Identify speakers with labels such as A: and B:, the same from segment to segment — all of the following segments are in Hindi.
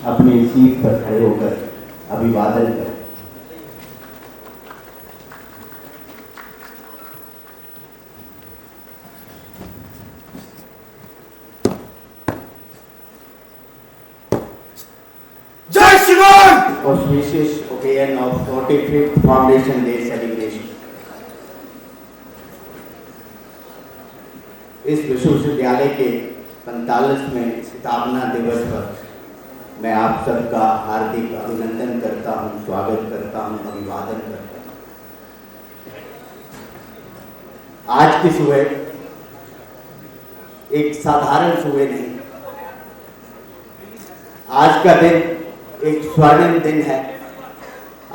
A: अपनी सीट पर खड़े होकर अभिवादन करें। Auspicious occasion of 45th Foundation Day celebration. इस विश्वविद्यालय के 45वें स्थापना दिवस पर मैं आप सबका हार्दिक अभिनंदन करता हूं, स्वागत करता हूं, अभिवादन करता हूं। आज की सुबह एक साधारण सुबह नहीं, आज का दिन एक स्वर्णिम दिन है।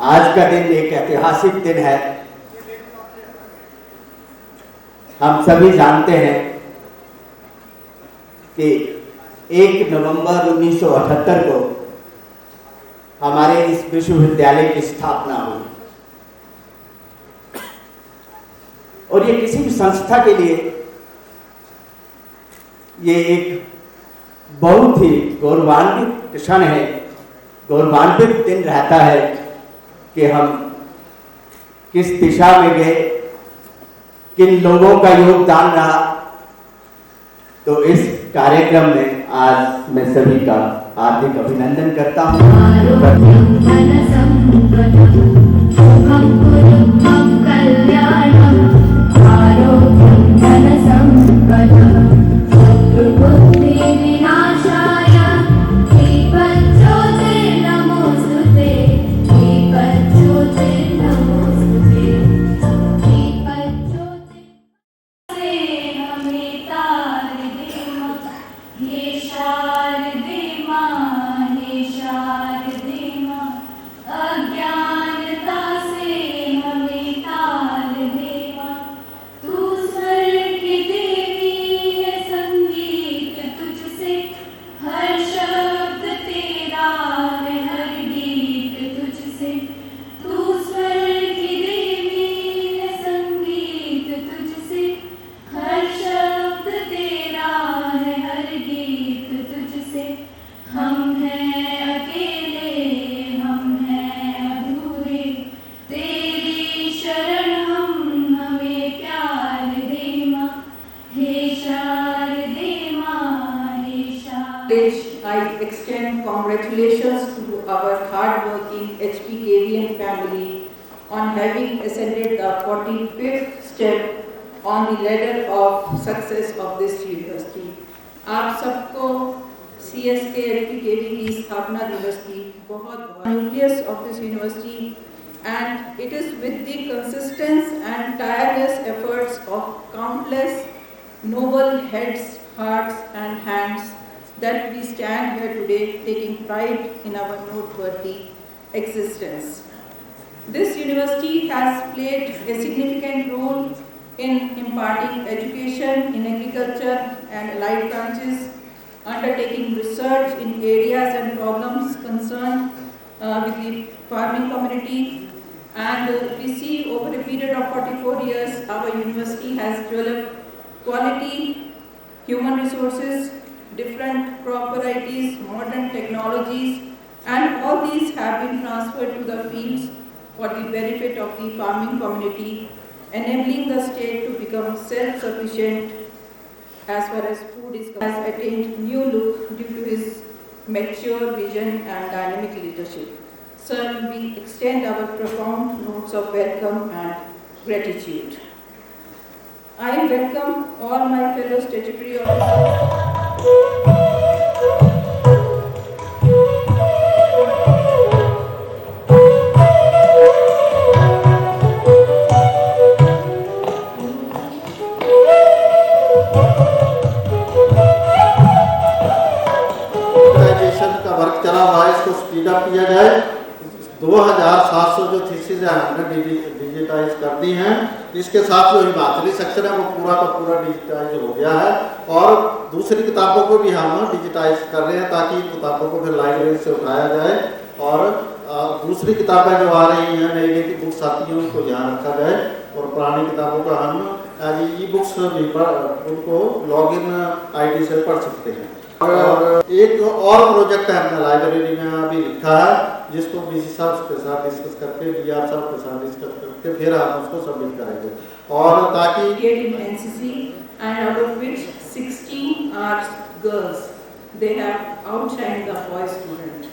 A: आज का दिन एक ऐतिहासिक दिन है। हम सभी जानते हैं कि 1 नवंबर 1978 को हमारे इस विश्वविद्यालय की स्थापना हुई और ये किसी भी संस्था के लिए ये एक बहुत ही गौरवान्वित क्षण है, गौरवान्वित दिन रहता है कि हम किस दिशा में गए, किन लोगों का योगदान रहा। तो इस कार्यक्रम में आज मैं सभी का हार्दिक अभिनंदन करता हूँ।
B: I extend congratulations to our hard-working HPKVN family on having ascended the 45th step on the ladder of success of this university. आप सबको CSK HPKV की स्थापना दिवस की बहुत nucleus of this university, and it is with the consistent and tireless efforts of countless noble heads, hearts and hands that we stand here today taking pride in our noteworthy existence. This university has played a significant role in imparting education in agriculture and allied branches, undertaking research in areas and problems concerned with the farming community, and we see over a period of 44 years our university has developed quality human resources, different crop varieties, modern technologies, and all these have been transferred to the fields for the benefit of the farming community, enabling the state to become self-sufficient as far as food is concerned. Has attained new look due to his mature vision and dynamic leadership. Sir, we extend our profound notes of welcome and gratitude. I welcome all my fellow statutory officers.
C: का वर्क चला हुआ है, इसको स्पीड अप किया जाए। 2700 जो थीसिस है हमने डिजिटाइज कर दी हैं। इसके साथ जो हिमाचली सेक्शन है वो पूरा का पूरा डिजिटाइज हो गया है और दूसरी किताबों को भी हम डिजिटाइज कर रहे हैं ताकि इन किताबों को फिर लाइब्रेरी से उठाया जाए और दूसरी किताबें जो आ रही हैं, नई नई की बुक्स आती हैं, उनको ध्यान रखा जाए और पुरानी किताबों का हम ई बुक्स भी उनको लॉगिन आईडी से पढ़ सकते हैं। और एक और प्रोजेक्ट है हमने लाइब्रेरी में अभी लिखा है, जिसको बीसी साहब के साथ डिस्कस करके, डीआर साहब के साथ डिस्कस करके फिर हम उसको सबमिट करेंगे। और ताकि
B: in NCC, and out of which 16 are girls. They have outshined the boy student.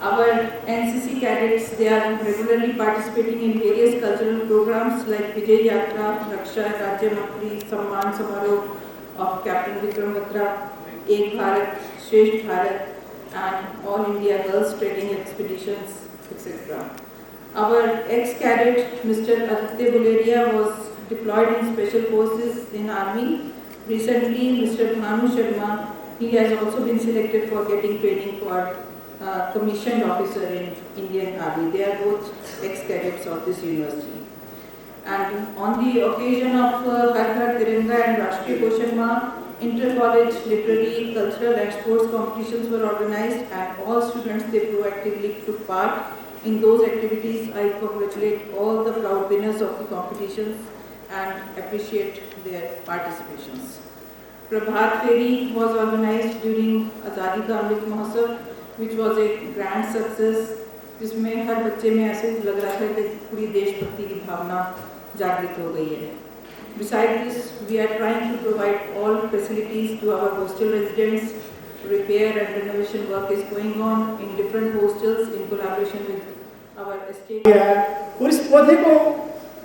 B: Our NCC cadets, they are regularly participating in various cultural programs like Vijay Yatra, Raksha Rajya Mantri, Samman Samaroh of Captain Vikram Batra, Ek Bharat, Shresth Bharat, and All India Girls Training Expeditions, etc. Our ex-cadet, Mr. Aditya Buleria, was deployed in Special Forces in Army. Recently, Mr. Bhanu Sharma, he has also been selected for getting training for commissioned officer in Indian Army. They are both ex-cadets of this university. And on the occasion of Har Ghar Tiranga and Rashtriya Poshan Maah, inter-college literary, cultural and sports competitions were organized, and all students, they proactively took part in those activities. I congratulate all the proud winners of the competitions and appreciate their participations. Prabhat Feri was organized during Azadi Ka Amrit Mahotsav, which was a grand success, जिसमें हर बच्चे में ऐसे लग रहा था कि पूरी देशभक्ति की भावना जागृत हो गई है. Besides this, we are trying to provide all facilities to our hostel residents. Repair and renovation work is going on in different hostels in collaboration with our estate.
D: और इस पौधे को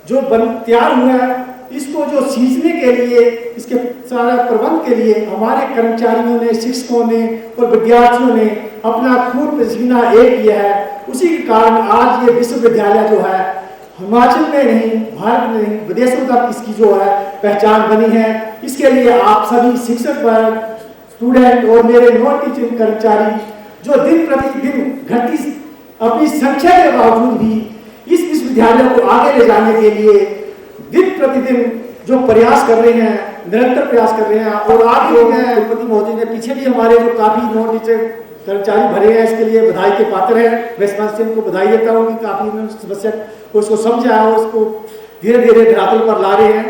D: जो तैयार हुआ है, इसको जो सींचने के लिए, इसके सारा प्रबंध के लिए हमारे कर्मचारियों ने, शिक्षकों ने और विद्यार्थियों ने अपना खून पसीना एक किया है. उसी के कारण आज ये विश्वविद्यालय जो है हिमाचल में नहीं, भारत में नहीं, विदेशों तक इसकी जो है पहचान बनी है. इसके लिए आप सभी शिक्षक वर्ग, स्टूडेंट और मेरे नॉन टीचिंग कर्मचारी जो दिन प्रतिदिन घटती अपनी संख्या के बावजूद भी इस विश्वविद्यालय को आगे ले जाने के लिए दिन प्रतिदिन जो प्रयास कर रहे हैं, निरंतर प्रयास कर रहे हैं. और आज जो है कुलपति महोदय ने पीछे भी हमारे जो काफी नॉन टीचर कर्मचारी भरे हैं, इसके लिए बधाई के पात्र हैं. मैं इस मंच से उनको बधाई देता हूँ कि काफी उन्होंने समस्या को उसको समझा और उसको धीरे धीरे धरातल पर ला रहे हैं.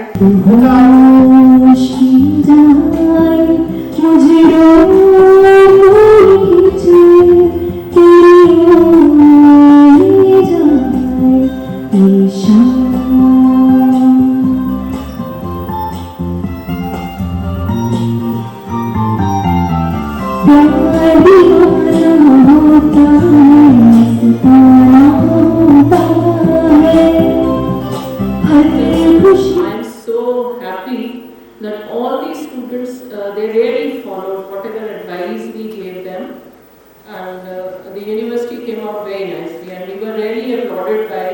E: I'm so happy that all these students, they really followed whatever advice we gave them, and the university came out very nicely, and we were really applauded by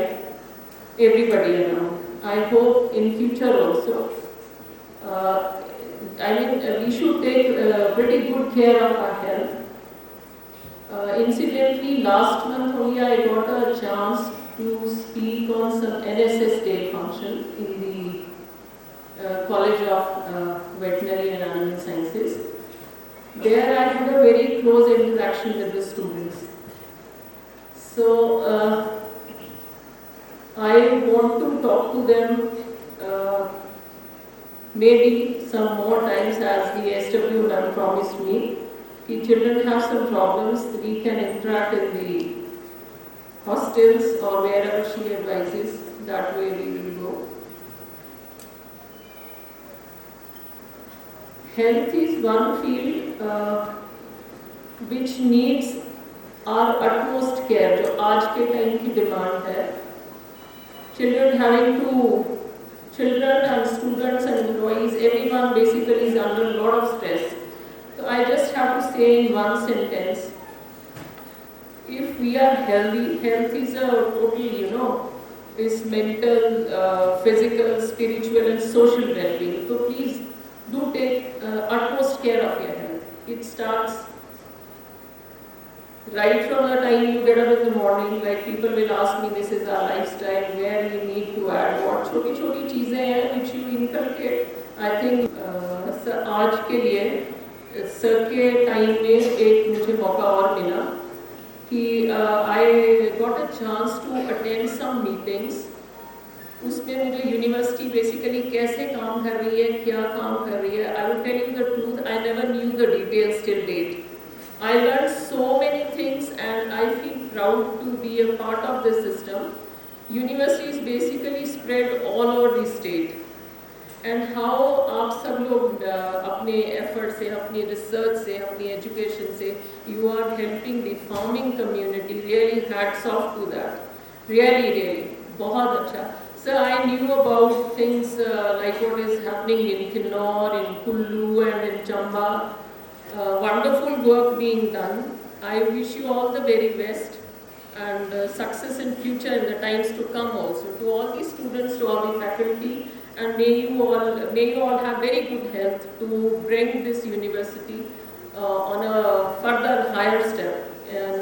E: everybody around. I hope in future also, we should take pretty good care of our health. Incidentally, last month only I got a chance to speak on some NSS Day function in the College of Veterinary and Animal Sciences. There I had a very close interaction with the students. So I want to talk to them maybe some more times, as the SW have promised me. If children have some problems, we can interact in the hostels or wherever she advises. That way we will go. Health is one field which needs our utmost care. जो आज के टाइम की डिमांड है. Children and students and employees, everyone basically is under a lot of stress. So I just have to say in one sentence, if we are healthy, health is a total, is mental, physical, spiritual and social well-being. So please do take utmost care of your health. It starts right from the time you get up in the morning. Like people will ask me, this is our lifestyle, where we need to add what. छोटी-छोटी चीजें हैं which you inculcate. I think आज के लिए सर के टाइम में एक मुझे मौका और मिला कि I got a chance to attend some meetings उसमें मुझे यूनिवर्सिटी बेसिकली कैसे काम कर रही है, क्या काम कर रही है, I will tell you the truth, I never knew the details till date. I learned so many things and I feel proud to be a part of this system. University is basically spread all over the state. And how आप सब लोग अपने effort से, अपनी research से, अपनी education से, you are helping the farming community. Really hats off to that. Really, really, बहुत अच्छा. So I knew about things like what is happening in Kinnaur, in Kullu and in Chamba. Wonderful work being done. I wish you all the very best and success in future in the times to come also. To all the students, to all the faculty, and may you all have very good health to bring this university on a further higher step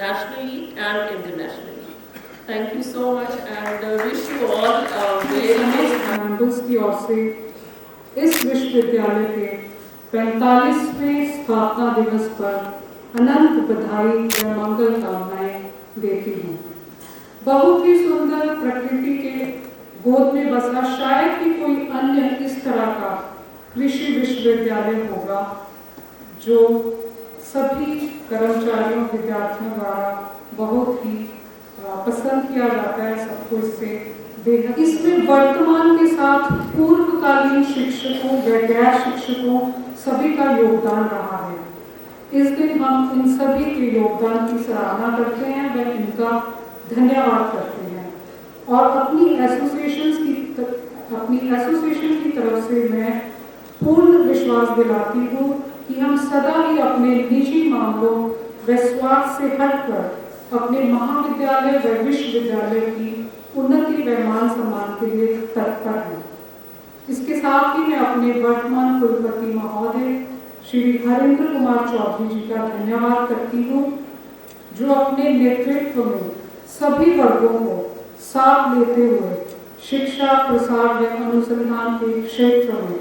E: nationally and internationally. Thank you so much and wish you all very
F: समस्त मेंबर्स की ओर से इस विश्वविद्यालय के 45वें स्थापना दिवस पर अनंत बधाई व मंगल कामनाएं देती हूँ. बहुत ही सुंदर प्रकृति के गोद में बसा शायद ही कोई अन्य इस तरह का कृषि विश्वविद्यालय होगा जो सभी कर्मचारियों विद्यार्थियों द्वारा बहुत ही पसंद किया जाता है. सबको इससे बेहद, इसमें वर्तमान के साथ पूर्वकालीन शिक्षकों व गैर शिक्षकों सभी का योगदान रहा है. इस दिन हम इन सभी के योगदान की सराहना करते हैं व इनका धन्यवाद करते हैं. और अपनी एसोसिएशन की तरफ से मैं पूर्ण विश्वास दिलाती हूँ कि हम सदा ही अपने निजी मामलों व स्वार्थ से हटकर अपने महाविद्यालय व विश्वविद्यालय की उन्नति व मान सम्मान के लिए तत्पर हैं. इसके साथ ही मैं अपने वर्तमान कुलपति महोदय श्री हरेंद्र कुमार चौधरी जी का धन्यवाद करती हूँ जो अपने नेतृत्व में सभी वर्गों को साथ लेते हुए शिक्षा प्रसार व अनुसंधान के क्षेत्र में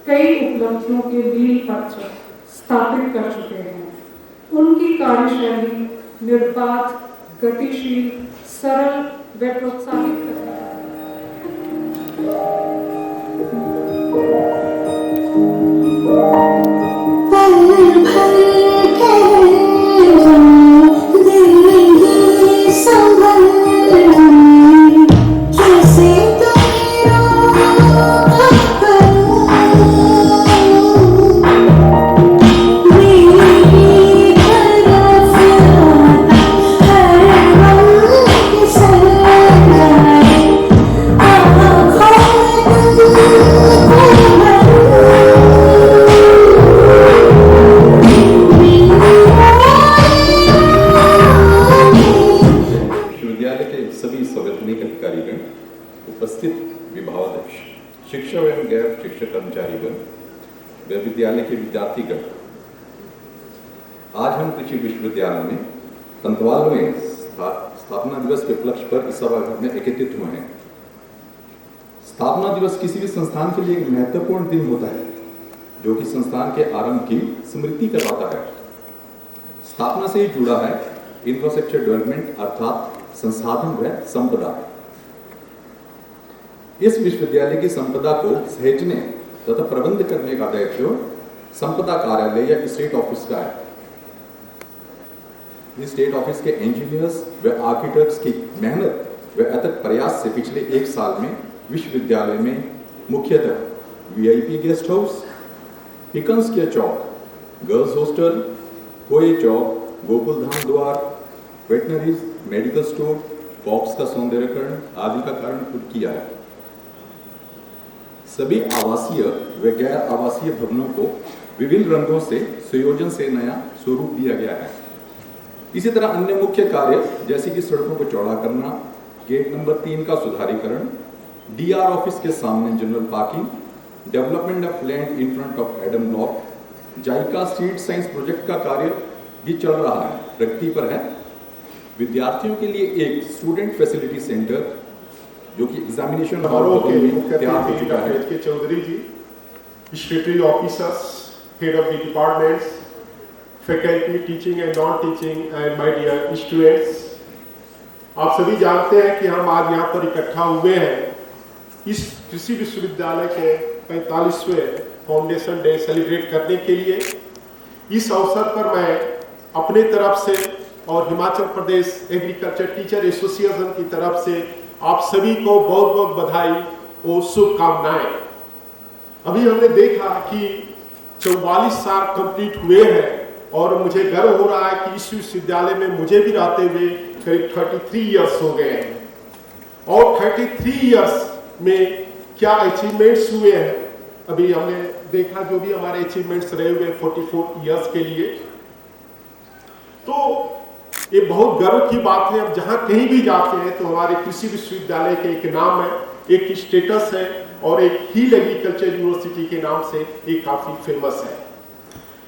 F: कई उपलब्धियों के मील पत्र स्थापित कर चुके हैं. उनकी कार्यशैली निर्बाध, गतिशील, सरल व प्रोत्साहित करती है.
G: शिक्षक एवं गैर शिक्षक कर्मचारीगण व विद्यालय के विद्यार्थीगण, आज हम कृषि विश्वविद्यालय में 45वें स्थापना दिवस के उपलक्ष्य पर इस सभागृह में एकत्रित हुए हैं. स्थापना दिवस किसी भी संस्थान के लिए एक महत्वपूर्ण दिन होता है जो कि संस्थान के आरंभ की स्मृति करवाता है. स्थापना से ही जुड़ा है इंफ्रास्ट्रक्चर डेवलपमेंट अर्थात संसाधन व संपदा. इस विश्वविद्यालय की संपदा को सहेजने तथा प्रबंध करने का दायित्व संपदा कार्यालय या स्टेट ऑफिस का है. इस स्टेट ऑफिस के इंजीनियर्स व आर्किटेक्ट्स की मेहनत व अथक प्रयास से पिछले एक साल में विश्वविद्यालय में मुख्यतः वीआईपी गेस्ट हाउस, पिकंस के चौक, गर्ल्स हॉस्टल, कोई चौक, गोकुल धाम द्वार, वेटनरीज, मेडिकल स्टोर, बॉक्स का सौंदर्यकरण आदि का कारण किया है. सभी आवासीय व गैर आवासीय भवनों को विभिन्न रंगों से संयोजन से नया स्वरूप दिया गया है. इसी तरह अन्य मुख्य कार्य जैसे कि सड़कों को चौड़ा करना, गेट नंबर 3 का सुधारीकरण, डीआर ऑफिस के सामने general parking, development of land in front of Adam block, JICA seed science project का कार्य भी चल रहा है, प्रगति पर है. विद्यार्थियों के लिए एक स्टूडेंट फैसिलिटी सेंटर जो कि एग्जामिनेशन हॉल में तैयार हो चुका है.
H: K Chaudhary ji, statutory officers, head of the departments, faculty teaching and non teaching and my dear students, आप सभी जानते हैं कि हम आज यहाँ पर इकट्ठा हुए हैं इस कृषि विश्वविद्यालय के 45वें फाउंडेशन डे सेलिब्रेट करने के लिए। इस अवसर पर मैं अपने तरफ से और Himachal Pradesh agriculture teacher association की तरफ से आप सभी को बहुत बहुत बधाई और शुभकामनाएं। अभी हमने देखा कि 44 साल कंप्लीट हुए हैं और मुझे गर्व हो रहा है कि इस विश्वविद्यालय में मुझे भी रहते हुए करीब 33 इयर्स हो गए हैं। और 33 इयर्स में क्या अचीवमेंट्स हुए हैं, अभी हमने देखा जो भी हमारे अचीवमेंट्स रहे हुए 44 इयर्स के लिए, तो ये बहुत गर्व की बात है। अब जहाँ कहीं भी जाते हैं तो हमारे कृषि विश्वविद्यालय के एक नाम है, एक स्टेटस है और एक हिल एग्रीकल्चर यूनिवर्सिटी के नाम से ये काफी फेमस है।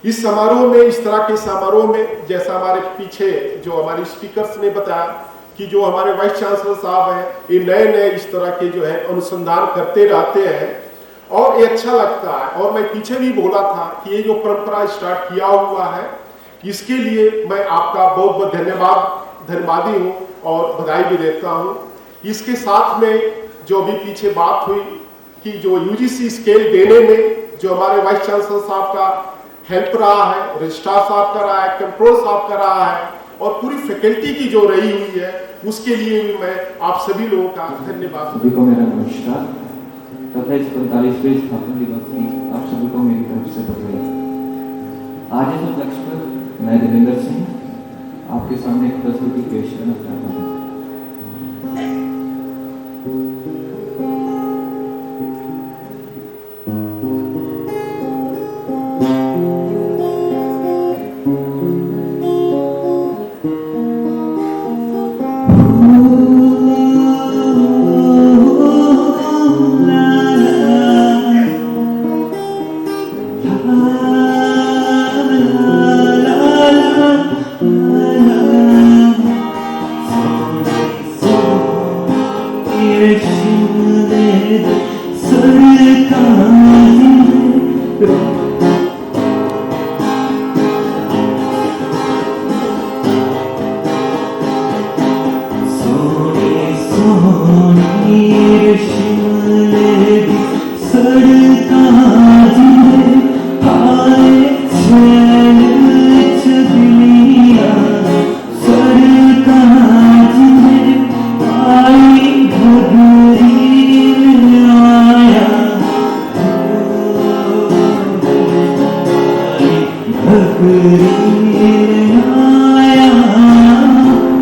H: इस समारोह में, इस तरह के समारोह में, जैसा हमारे पीछे जो हमारे स्पीकर्स ने बताया कि जो हमारे वाइस चांसलर साहब हैं, ये नए नए इस तरह के जो है अनुसंधान करते रहते हैं और ये अच्छा लगता है। और मैं पीछे भी बोला था कि ये जो परंपरा स्टार्ट किया हुआ है, इसके लिए मैं आपका बहुत बहुत धन्यवादी हूँ और बधाई भी देता हूँ। इसके साथ में जो भी पीछे बात हुई कि जो यूजीसी स्केल देने में जो हमारे वाइस चांसलर साहब का हेल्प रहा है, रजिस्ट्रार साहब का रहा है, कंट्रोल साहब का रहा है और पूरी फैकल्टी की जो रही हुई है, उसके लिए भी मैं आप सभी लोगों का धन्यवाद।
I: सभी को मेरा नमस्कार तथा इस 45वें स्थापना दिवस की आप सभी को मेरी तरफ से बधाई। आज इस उपलक्ष्य पर मैं देवेंद्र सिंह आपके सामने एक प्रस्तुति पेश करना चाहता हूँ।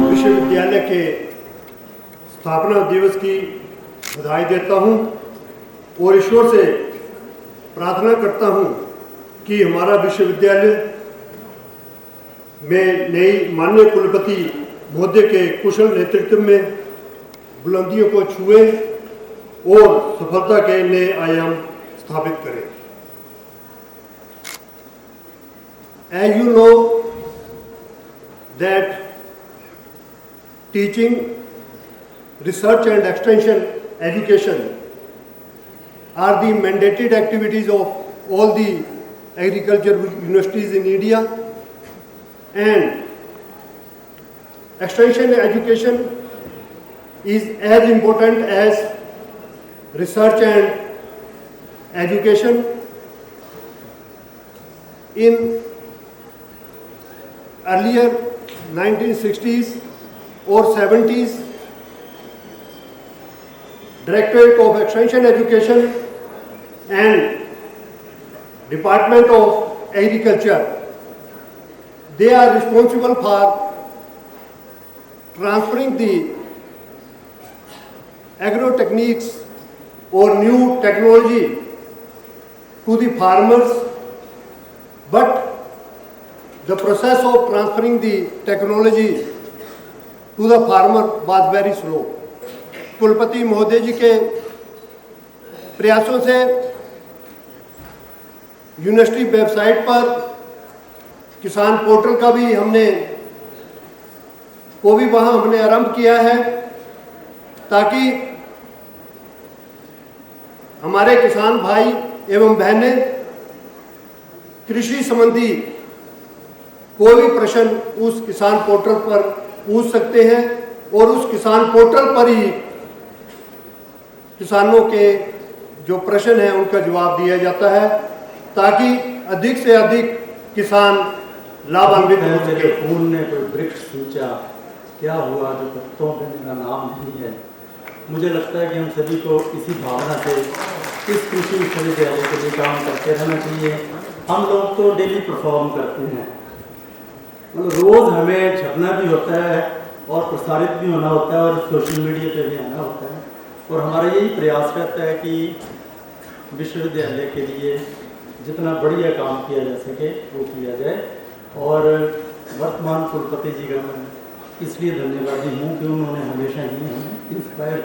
J: विश्वविद्यालय के स्थापना दिवस की बधाई देता हूं और ईश्वर से प्रार्थना करता हूं कि हमारा विश्वविद्यालय में नई माननीय कुलपति महोदय के कुशल नेतृत्व में बुलंदियों को छुए और सफलता के नए आयाम स्थापित करें। As you know that teaching, research and extension education are the mandated activities of all the agriculture universities in India, and extension education is as important as research and education. In earlier 1960s or 70s, Directorate of Extension Education and Department of Agriculture, they are responsible for transferring the agro techniques or new technology to the farmers, but the process of transferring the technology to the farmer was very slow. कुलपति महोदय जी के प्रयासों से यूनिवर्सिटी वेबसाइट पर किसान पोर्टल का भी हमने आरंभ किया है, ताकि हमारे किसान भाई एवं बहनें कृषि संबंधी कोई भी प्रश्न उस किसान पोर्टल पर पूछ सकते हैं और उस किसान पोर्टल पर ही किसानों के जो प्रश्न हैं उनका जवाब दिया जाता है ताकि अधिक से अधिक किसान लाभान्वित हो सके।
K: फूल ने कोई वृक्ष सूचा, क्या हुआ जो पत्तों पे मेरा नाम नहीं है। मुझे लगता है कि हम सभी को इसी भावना से इस कृषि विश्वविद्यालय के लिए काम करते रहना चाहिए। हम लोग तो डेली परफॉर्म करते हैं, मतलब रोज़ हमें छपना भी होता है और प्रसारित भी होना होता है और सोशल मीडिया पे भी आना होता है, और हमारा यही प्रयास रहता है कि विश्वविद्यालय के लिए जितना बढ़िया काम किया जा सके वो किया जाए। और वर्तमान कुलपति जी का मैं इसलिए धन्यवादी हूँ कि उन्होंने हमेशा ही हमें इंस्पायर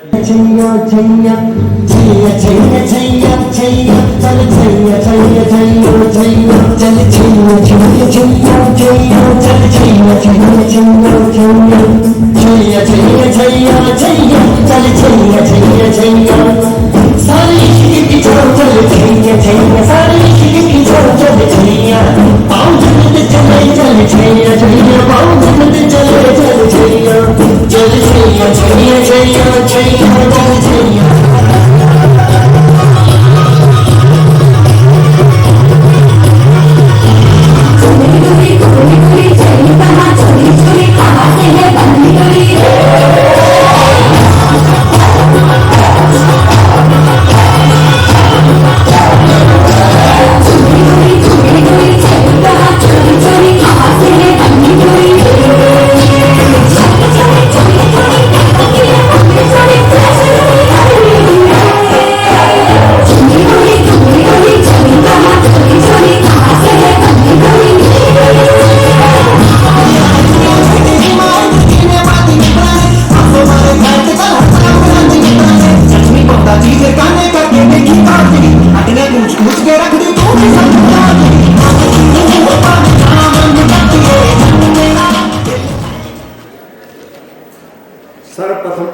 L: सर्वप्रथम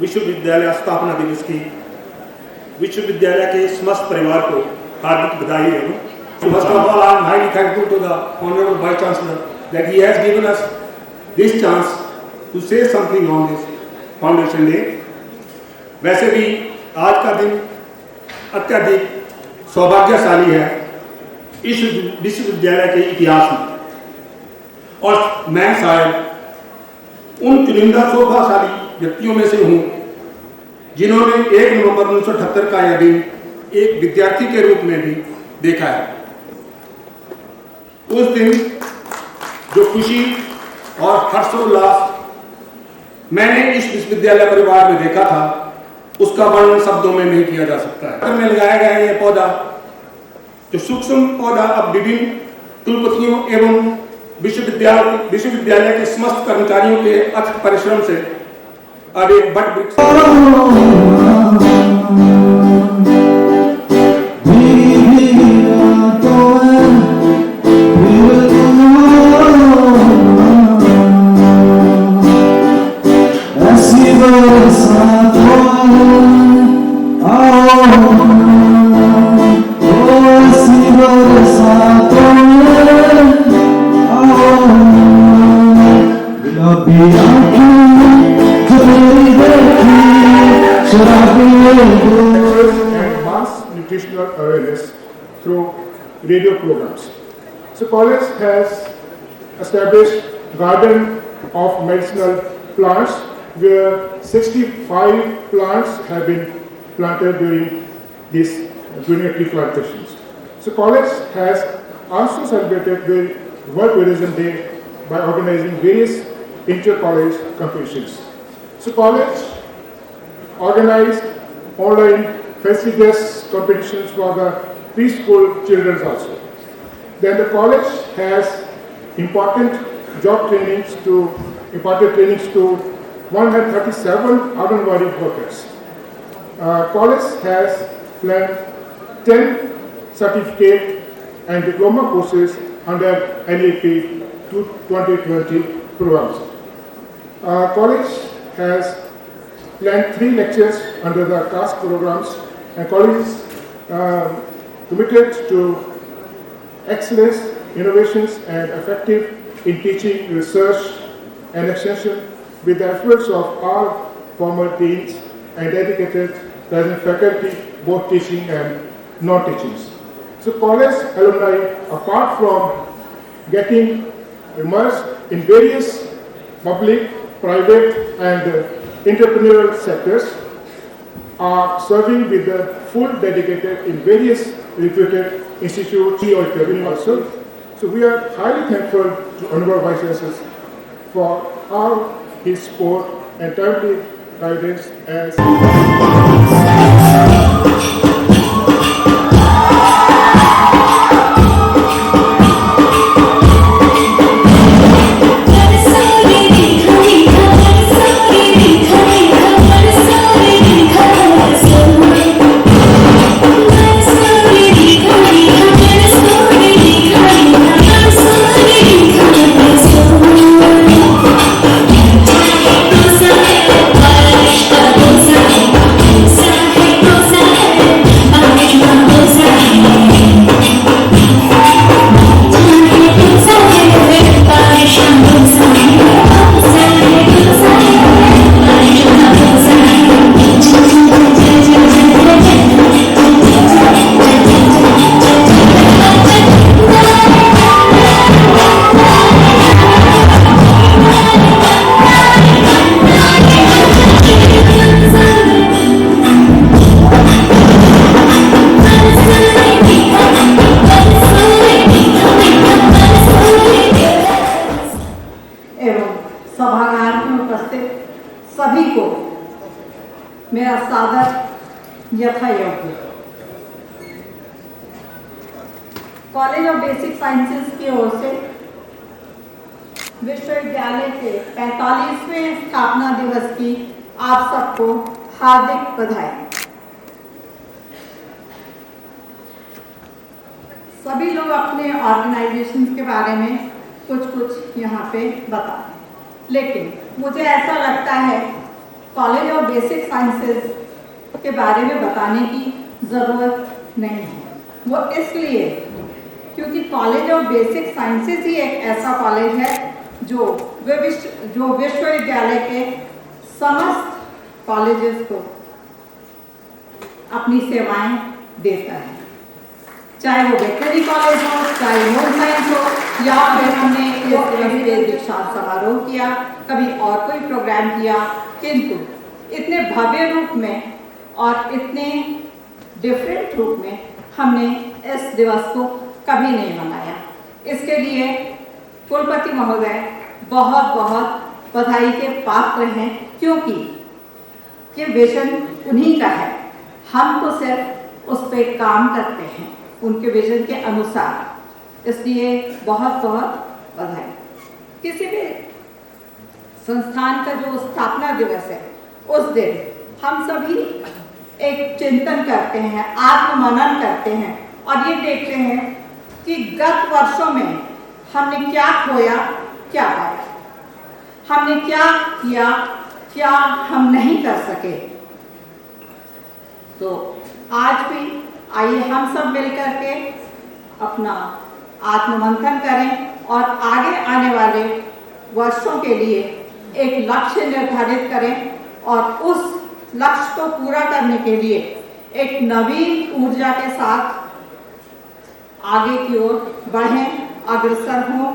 L: विश्वविद्यालय स्थापना दिवस की विश्वविद्यालय के समस्त परिवार को हार्दिक बधाई है। First of all, I am highly thankful to the Honorable Vice Chancellor that he has given us this chance to say something on this Foundation Day. वैसे भी आज का दिन अत्यधिक सौभाग्यशाली है इस विश्वविद्यालय के इतिहास में, और मैं शायद उन चुनिंदा शोभाशाली व्यक्तियों में से हूँ जिन्होंने 1 नवंबर 1978 का यह दिन एक विद्यार्थी के रूप में भी देखा है। उस दिन जो खुशी और हर्षोल्लास मैंने इस विश्वविद्यालय परिवार में देखा था उसका वर्णन शब्दों में नहीं किया जा सकता है। में लगाया गया यह पौधा, जो सूक्ष्म पौधा, अब विभिन्न कुलपतियों एवं विश्वविद्यालय के समस्त कर्मचारियों के अथक परिश्रम से अब एक बट वृक्ष nutritional awareness through radio programs. So college has established garden of medicinal plants where 65 plants have been planted during these tree plantations. So college has also celebrated the World Tourism Day by organizing various inter-college competitions. So college organized online facilis competitions for the preschool children also. Then the college has imparted trainings to 137 Anganwadi workers. College has planned 10 certificate and diploma courses under NEP 2020 programs. College has planned 3 lectures under the CAST programs, and college is committed to excellence, innovations, and effective in teaching, research, and extension with the efforts of all former deans
H: and dedicated present faculty, both teaching and non-teaching. So college alumni, apart from getting immersed in various public, private and entrepreneurial sectors, are serving with the full dedicated in various reputed institutes or training also. So we are highly thankful to Honorable Vice Chancellor for all his support and timely guidance as
B: सभी को मेरा सादर यथायोग्य। कॉलेज ऑफ बेसिक साइंसेज की ओर से विश्वविद्यालय के 45वें स्थापना दिवस की आप सबको हार्दिक बधाई। सभी लोग अपने ऑर्गेनाइजेशन के बारे में कुछ यहाँ पे बताएं, लेकिन मुझे ऐसा लगता है कॉलेज ऑफ बेसिक साइंसेज के बारे में बताने की ज़रूरत नहीं है। वो इसलिए क्योंकि कॉलेज ऑफ बेसिक साइंसेज ही एक ऐसा कॉलेज है जो विश्वविद्यालय के समस्त कॉलेजेस को अपनी सेवाएं देता है, चाहे वो वेटनरी कॉलेज हो, चाहे होम साइंस हो, या फिर हमने इस दिवस पे दीक्षांत समारोह किया, कभी और कोई प्रोग्राम किया, किंतु इतने भव्य रूप में और इतने डिफरेंट रूप में हमने इस दिवस को कभी नहीं मनाया। इसके लिए कुलपति महोदय बहुत बहुत बधाई के पात्र हैं, क्योंकि ये विजन उन्हीं का है, हम तो सिर्फ उस पर काम करते हैं उनके विजन के अनुसार। इसलिए बहुत बहुत बधाई। किसी भी संस्थान का जो स्थापना दिवस है उस दिन हम सभी एक चिंतन करते हैं, आत्ममनन करते हैं और ये देखते हैं कि गत वर्षों में हमने क्या खोया, क्या पाया, हमने क्या किया, क्या हम नहीं कर सके। तो आज भी आइए हम सब मिलकर के अपना आत्ममंथन करें और आगे आने वाले वर्षों के लिए एक लक्ष्य निर्धारित करें और उस लक्ष्य को पूरा करने के लिए एक नवीन ऊर्जा के साथ आगे की ओर बढ़ें, अग्रसर हों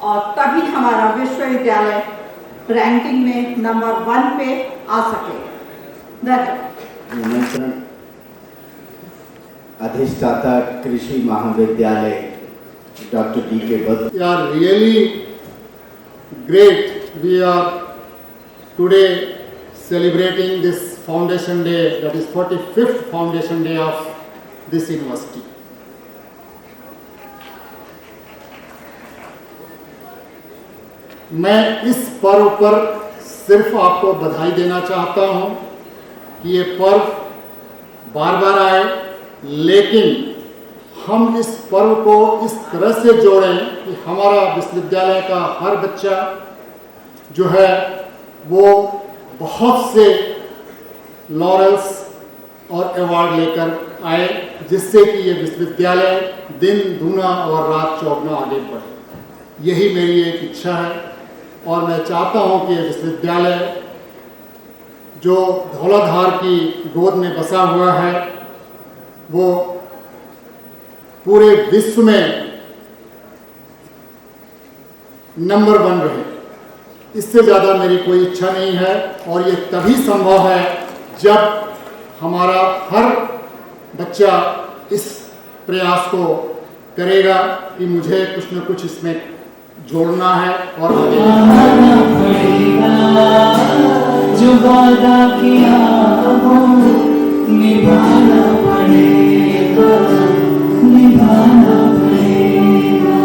B: और तभी हमारा विश्वविद्यालय रैंकिंग में नंबर 1 पे आ सके।
A: धन्यवाद। अधिष्ठाता कृषि महाविद्यालय doctor D.K. Budd.
C: We are really great. We are today celebrating this foundation day, that is 45th foundation day of this university. मैं इस पर्व पर सिर्फ आपको बधाई देना चाहता हूं कि ये पर्व बार बार आए, लेकिन हम इस पर्व को इस तरह से जोड़ें कि हमारा विश्वविद्यालय का हर बच्चा जो है वो बहुत से लॉरेल्स और अवार्ड लेकर आए, जिससे कि ये विश्वविद्यालय दिन दूना और रात चौगुना आगे बढ़े। यही मेरी एक इच्छा है और मैं चाहता हूं कि ये विश्वविद्यालय
J: जो धौलाधार की गोद में बसा हुआ है वो पूरे विश्व में नंबर 1 रहे। इससे ज़्यादा मेरी कोई इच्छा नहीं है और ये तभी संभव है जब हमारा हर बच्चा इस प्रयास को करेगा कि मुझे कुछ न कुछ इसमें जोड़ना है और
M: जो वादा किया वो निभाना पड़ेगा, निभाना पड़ेगा।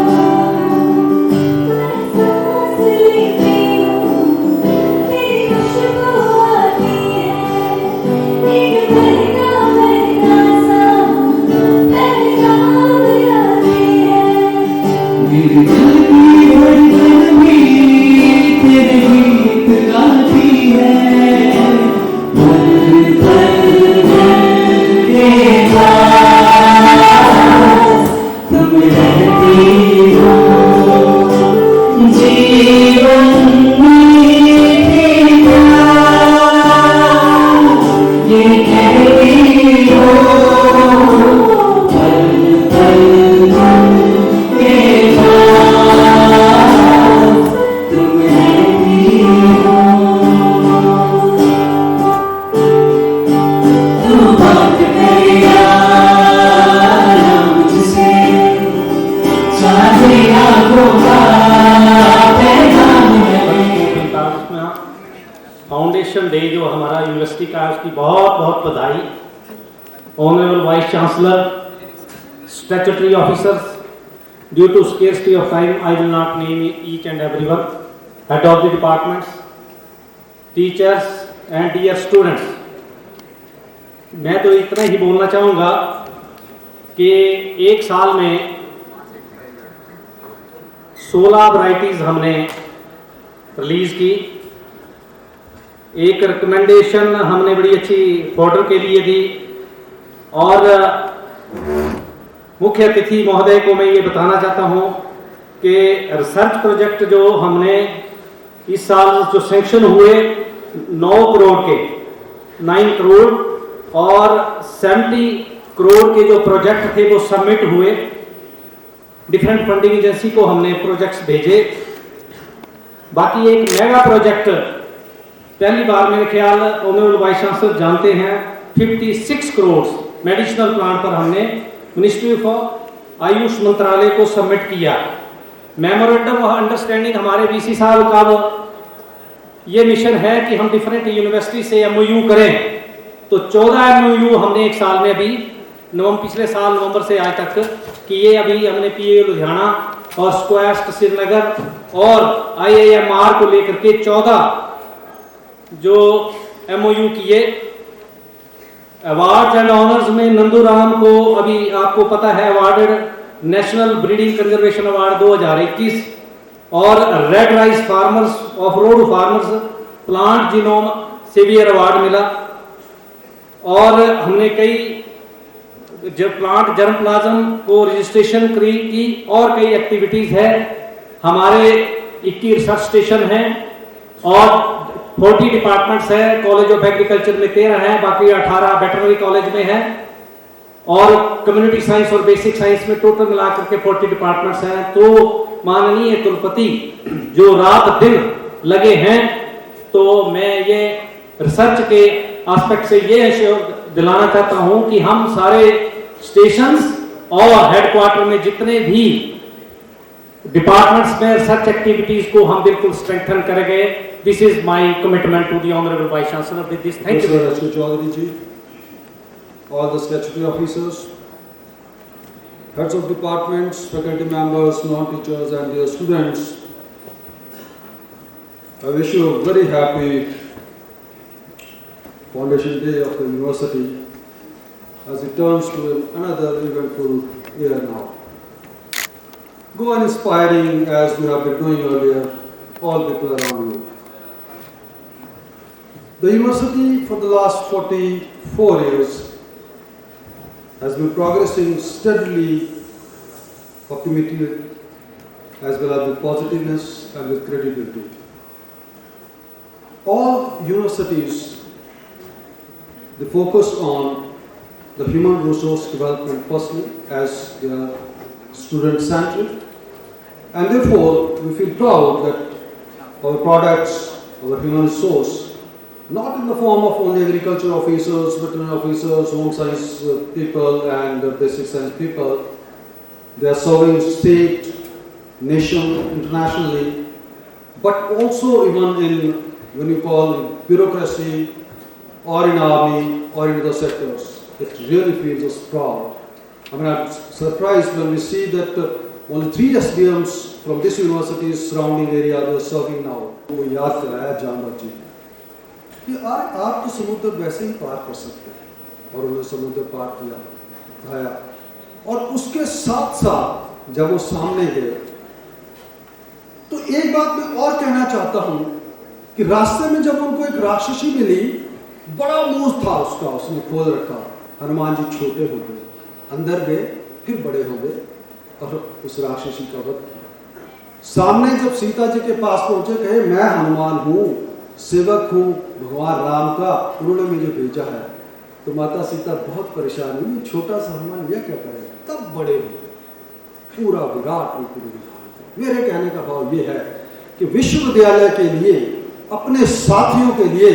N: फाउंडेशन डे जो हमारा यूनिवर्सिटी का है उसकी बहुत बहुत बधाई। Honourable vice chancellor, statutory officers, due to scarcity of time I will not name each and everyone, head of the departments, teachers and dear students. मैं तो इतना ही बोलना चाहूँगा कि एक साल में 16 वैरायटीज़ हमने रिलीज़ की। एक रिकमेंडेशन हमने बड़ी अच्छी फॉर्डर के लिए दी और मुख्य अतिथि महोदय को मैं ये बताना चाहता हूँ कि रिसर्च प्रोजेक्ट जो हमने इस साल जो सैंक्शन हुए 9 करोड़ के 9 करोड़ और 70 करोड़ के जो प्रोजेक्ट थे वो सबमिट हुए। डिफरेंट फंडिंग एजेंसी को हमने प्रोजेक्ट्स भेजे। बाकी एक मेगा प्रोजेक्ट पहली बार मेरे ख्याल ऑनरेबल वाइस चांसलर जानते हैं 56 करोड़ मेडिसिनल प्लांट पर हमने मिनिस्ट्री ऑफ आयुष मंत्रालय को सबमिट किया। मेमोरेंडम ऑफ अंडरस्टैंडिंग हमारे बीसी साहब का ये मिशन है कि हम डिफरेंट यूनिवर्सिटी से एमओयू करें, तो 14 एमओयू हमने एक साल में अभी पिछले साल नवंबर से आज तक किए। अभी हमने पीए लुधियाना और स्क्वेस्ट श्रीनगर और IIMR को लेकर के 14 जो एमओयू किए। अवार्ड्स एंड ऑनर्स में नंदूराम को अभी आपको पता है awarded national breeding conservation award 2021 और red rice farmers of road farmers plant genome saviour award मिला। और हमने कई जब प्लांट जर्मप्लाज्म को रजिस्ट्रेशन की और कई एक्टिविटीज है। हमारे 21 रिसर्च स्टेशन हैं और 40 डिपार्टमेंट्स हैं। कॉलेज ऑफ एग्रीकल्चर में 13 हैं, बाकी 18 वेटरनरी कॉलेज में हैं और कम्युनिटी साइंस और बेसिक साइंस में टोटल मिलाकर के 40 डिपार्टमेंट्स हैं। तो माननीय कुलपति जो रात दिन लगे हैं, तो मैं ये रिसर्च के एस्पेक्ट से ये एश्योर दिलाना चाहता हूं कि हम सारे स्टेशंस और हेडक्वार्टर में जितने भी डिपार्टमेंट्स में रिसर्च एक्टिविटीज को हम बिल्कुल स्ट्रेंथन करेंगे। This is my commitment to the honourable vice chancellor with this. Thank you very much
O: Chaudhary ji, all the statutory officers, heads of departments, faculty members, non-teachers and their students. I wish you a very happy Foundation Day of the University as it turns to another eventful year now. Go on inspiring as we have been doing earlier, all people around you. The university for the last 44 years has been progressing steadily, optimistically, as well as with positiveness and with credibility. All universities they focus on the human resource development firstly as their student-centric, and therefore we feel proud that our products, our human resource, not in the form of only agriculture officers, veterinary officers, home science people and basic science people, they are serving state, nation, internationally, but also even in, when you call bureaucracy, or in army, or in other sectors. It really feels us proud. I mean, I'm surprised when we see that only 3 SDMs from this university's surrounding area they are serving now. वो याद कराया जानवर जी कि आप तो समुद्र वैसे ही पार कर सकते हैं, और उन्होंने समुद्र पार किया, दिखाया, और उसके साथ साथ जब वो सामने गए तो एक बात मैं और कहना चाहता हूं कि रास्ते में जब उनको एक राक्षसी मिली, बड़ा मुंह था उसका, उसने खोल रखा, हनुमान जी छोटे हो गए, अंदर गए, फिर बड़े हो गए और उस राक्षसी का वध किया। सामने जब सीता जी के पास पहुंचे, कहे मैं हनुमान हूं, सेवक हूं भगवान राम का, उन्होंने मुझे भेजा है। तो माता सीता बहुत परेशान हुई, छोटा सा हनुमान यह क्या करेगा, तब बड़े हो गए, पूरा विराट रूप धारण किया। मेरे कहने का भाव यह है कि विश्वविद्यालय के लिए, अपने साथियों के लिए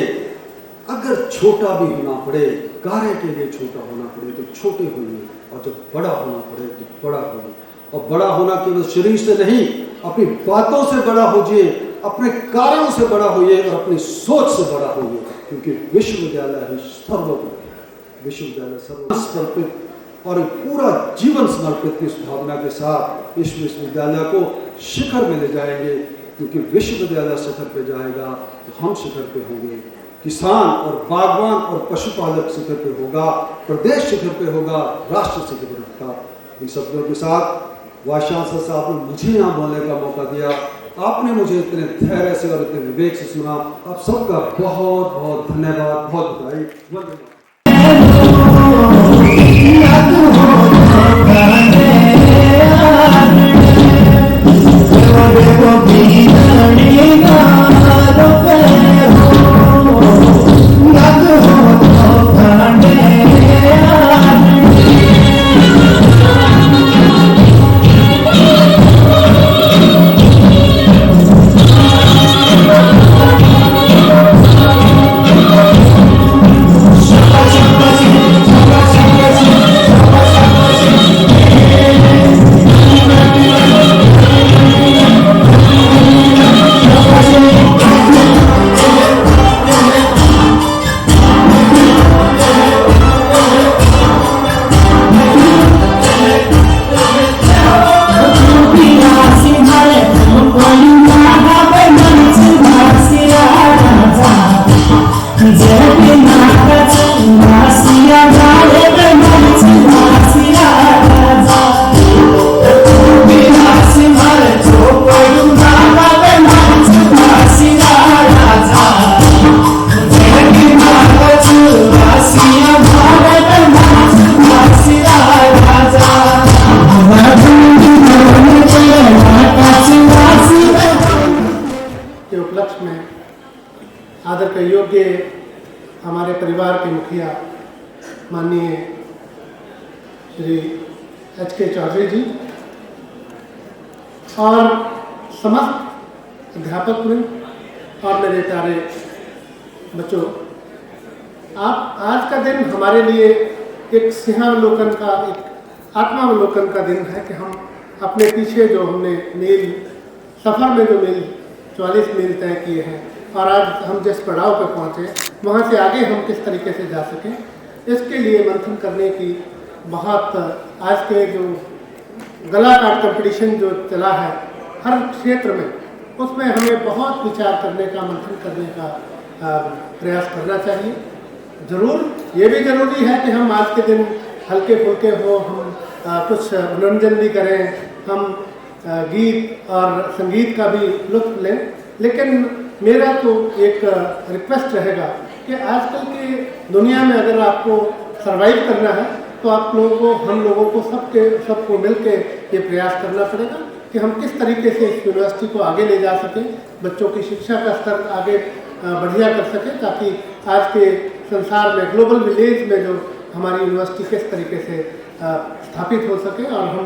O: अगर छोटा भी होना पड़े, कार्य के लिए छोटा होना पड़े तो छोटे होइए, और जब बड़ा होना पड़े तो बड़ा होइए। और बड़ा होना केवल शरीर से नहीं, अपनी बातों से बड़ा होइए, अपने कार्यों से बड़ा होइए और अपनी सोच से बड़ा होइए, क्योंकि विश्वविद्यालय ही सर्वोपरि है। विश्वविद्यालय सर्वसमर्पित और पूरा जीवन समर्पित इस भावना के साथ इस विश्वविद्यालय को शिखर में ले जाएंगे, क्योंकि विश्वविद्यालय शिखर पे जाएगा तो हम शिखर पे होंगे, किसान और बागवान और पशुपालक शिखर पे होगा, प्रदेश शिखर पे होगा, राष्ट्र शिखर पे होगा। इन शब्दों के साथ वाइस चांसलर साहब ने मुझे यहाँ बोलने का मौका दिया, आपने मुझे इतने धैर्य से और इतने विवेक से सुना, आप सबका बहुत बहुत धन्यवाद, बहुत बधाई।
D: आदर के योग्य हमारे परिवार के मुखिया माननीय श्री H.K. चौधरी जी और समस्त अध्यापक वृंद और मेरे प्यारे बच्चों, आप आज का दिन हमारे लिए एक सिंहावलोकन का, एक आत्मावलोकन का दिन है कि हम अपने पीछे जो हमने मील सफ़र में जो मील 44 मील तय किए हैं और आज हम जिस पड़ाव पर पहुँचे वहाँ से आगे हम किस तरीके से जा सकें, इसके लिए मंथन करने की बहुत, आज के जो गला काट कंपटीशन जो चला है हर क्षेत्र में, उसमें हमें बहुत विचार करने का, मंथन करने का प्रयास करना चाहिए। ज़रूर ये भी ज़रूरी है कि हम आज के दिन हल्के फुल्के हो, हम कुछ मनोरंजन भी करें, हम गीत और संगीत का भी लुत्फ लें, लेकिन मेरा तो एक रिक्वेस्ट रहेगा कि आजकल की दुनिया में अगर आपको सरवाइव करना है तो आप लोगों को, हम लोगों को सबको मिलके ये प्रयास करना पड़ेगा कि हम किस तरीके से इस यूनिवर्सिटी को आगे ले जा सकें, बच्चों की शिक्षा का स्तर आगे बढ़िया कर सकें, ताकि आज के संसार में, ग्लोबल विलेज में जो हमारी यूनिवर्सिटी किस तरीके से स्थापित हो सके और हम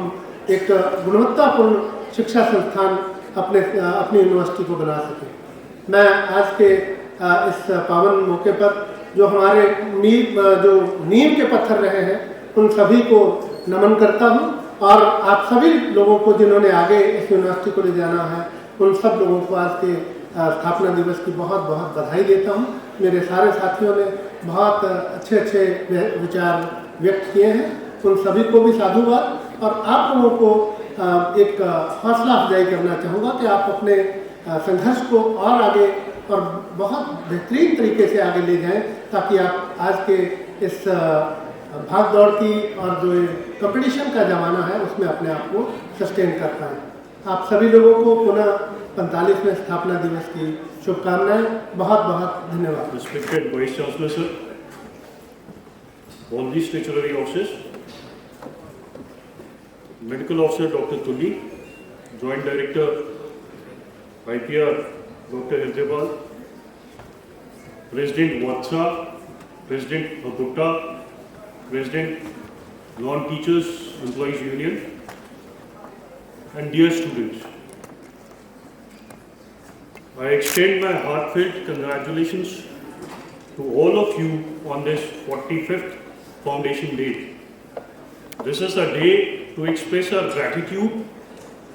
D: एक गुणवत्तापूर्ण शिक्षा संस्थान अपनी यूनिवर्सिटी को बना सकें। मैं आज के इस पावन मौके पर जो हमारे नींव के पत्थर रहे हैं उन सभी को नमन करता हूं और आप सभी लोगों को जिन्होंने आगे इस यूनिवर्सिटी को ले जाना है उन सब लोगों को आज के स्थापना दिवस की बहुत बहुत बधाई देता हूं। मेरे सारे साथियों ने बहुत अच्छे अच्छे विचार व्यक्त किए हैं, उन सभी को भी साधुवाद। और आप लोगों को एक हौसला अफजाई करना चाहूँगा कि आप अपने संघर्ष को और आगे और बहुत बेहतरीन तरीके से आगे ले जाएं ताकि आप आज के इस भाग दौड़ की और जो कंपटीशन का ज़माना है उसमें अपने आप को सस्टेन कर पाएँ। आप सभी लोगों को पुनः 45वें स्थापना दिवस की शुभकामनाएं। बहुत बहुत धन्यवाद।
P: Respected Vice Chancellor Sir, all these statutory officers, Medical Officer Dr. Tulli, Joint Director IPR Dr. Hirdaypal, President Vatsa, President Gupta, President Non-Teachers Employees Union, and dear students, I extend my heartfelt congratulations to all of you on this 45th Foundation Day. This is a day to express our gratitude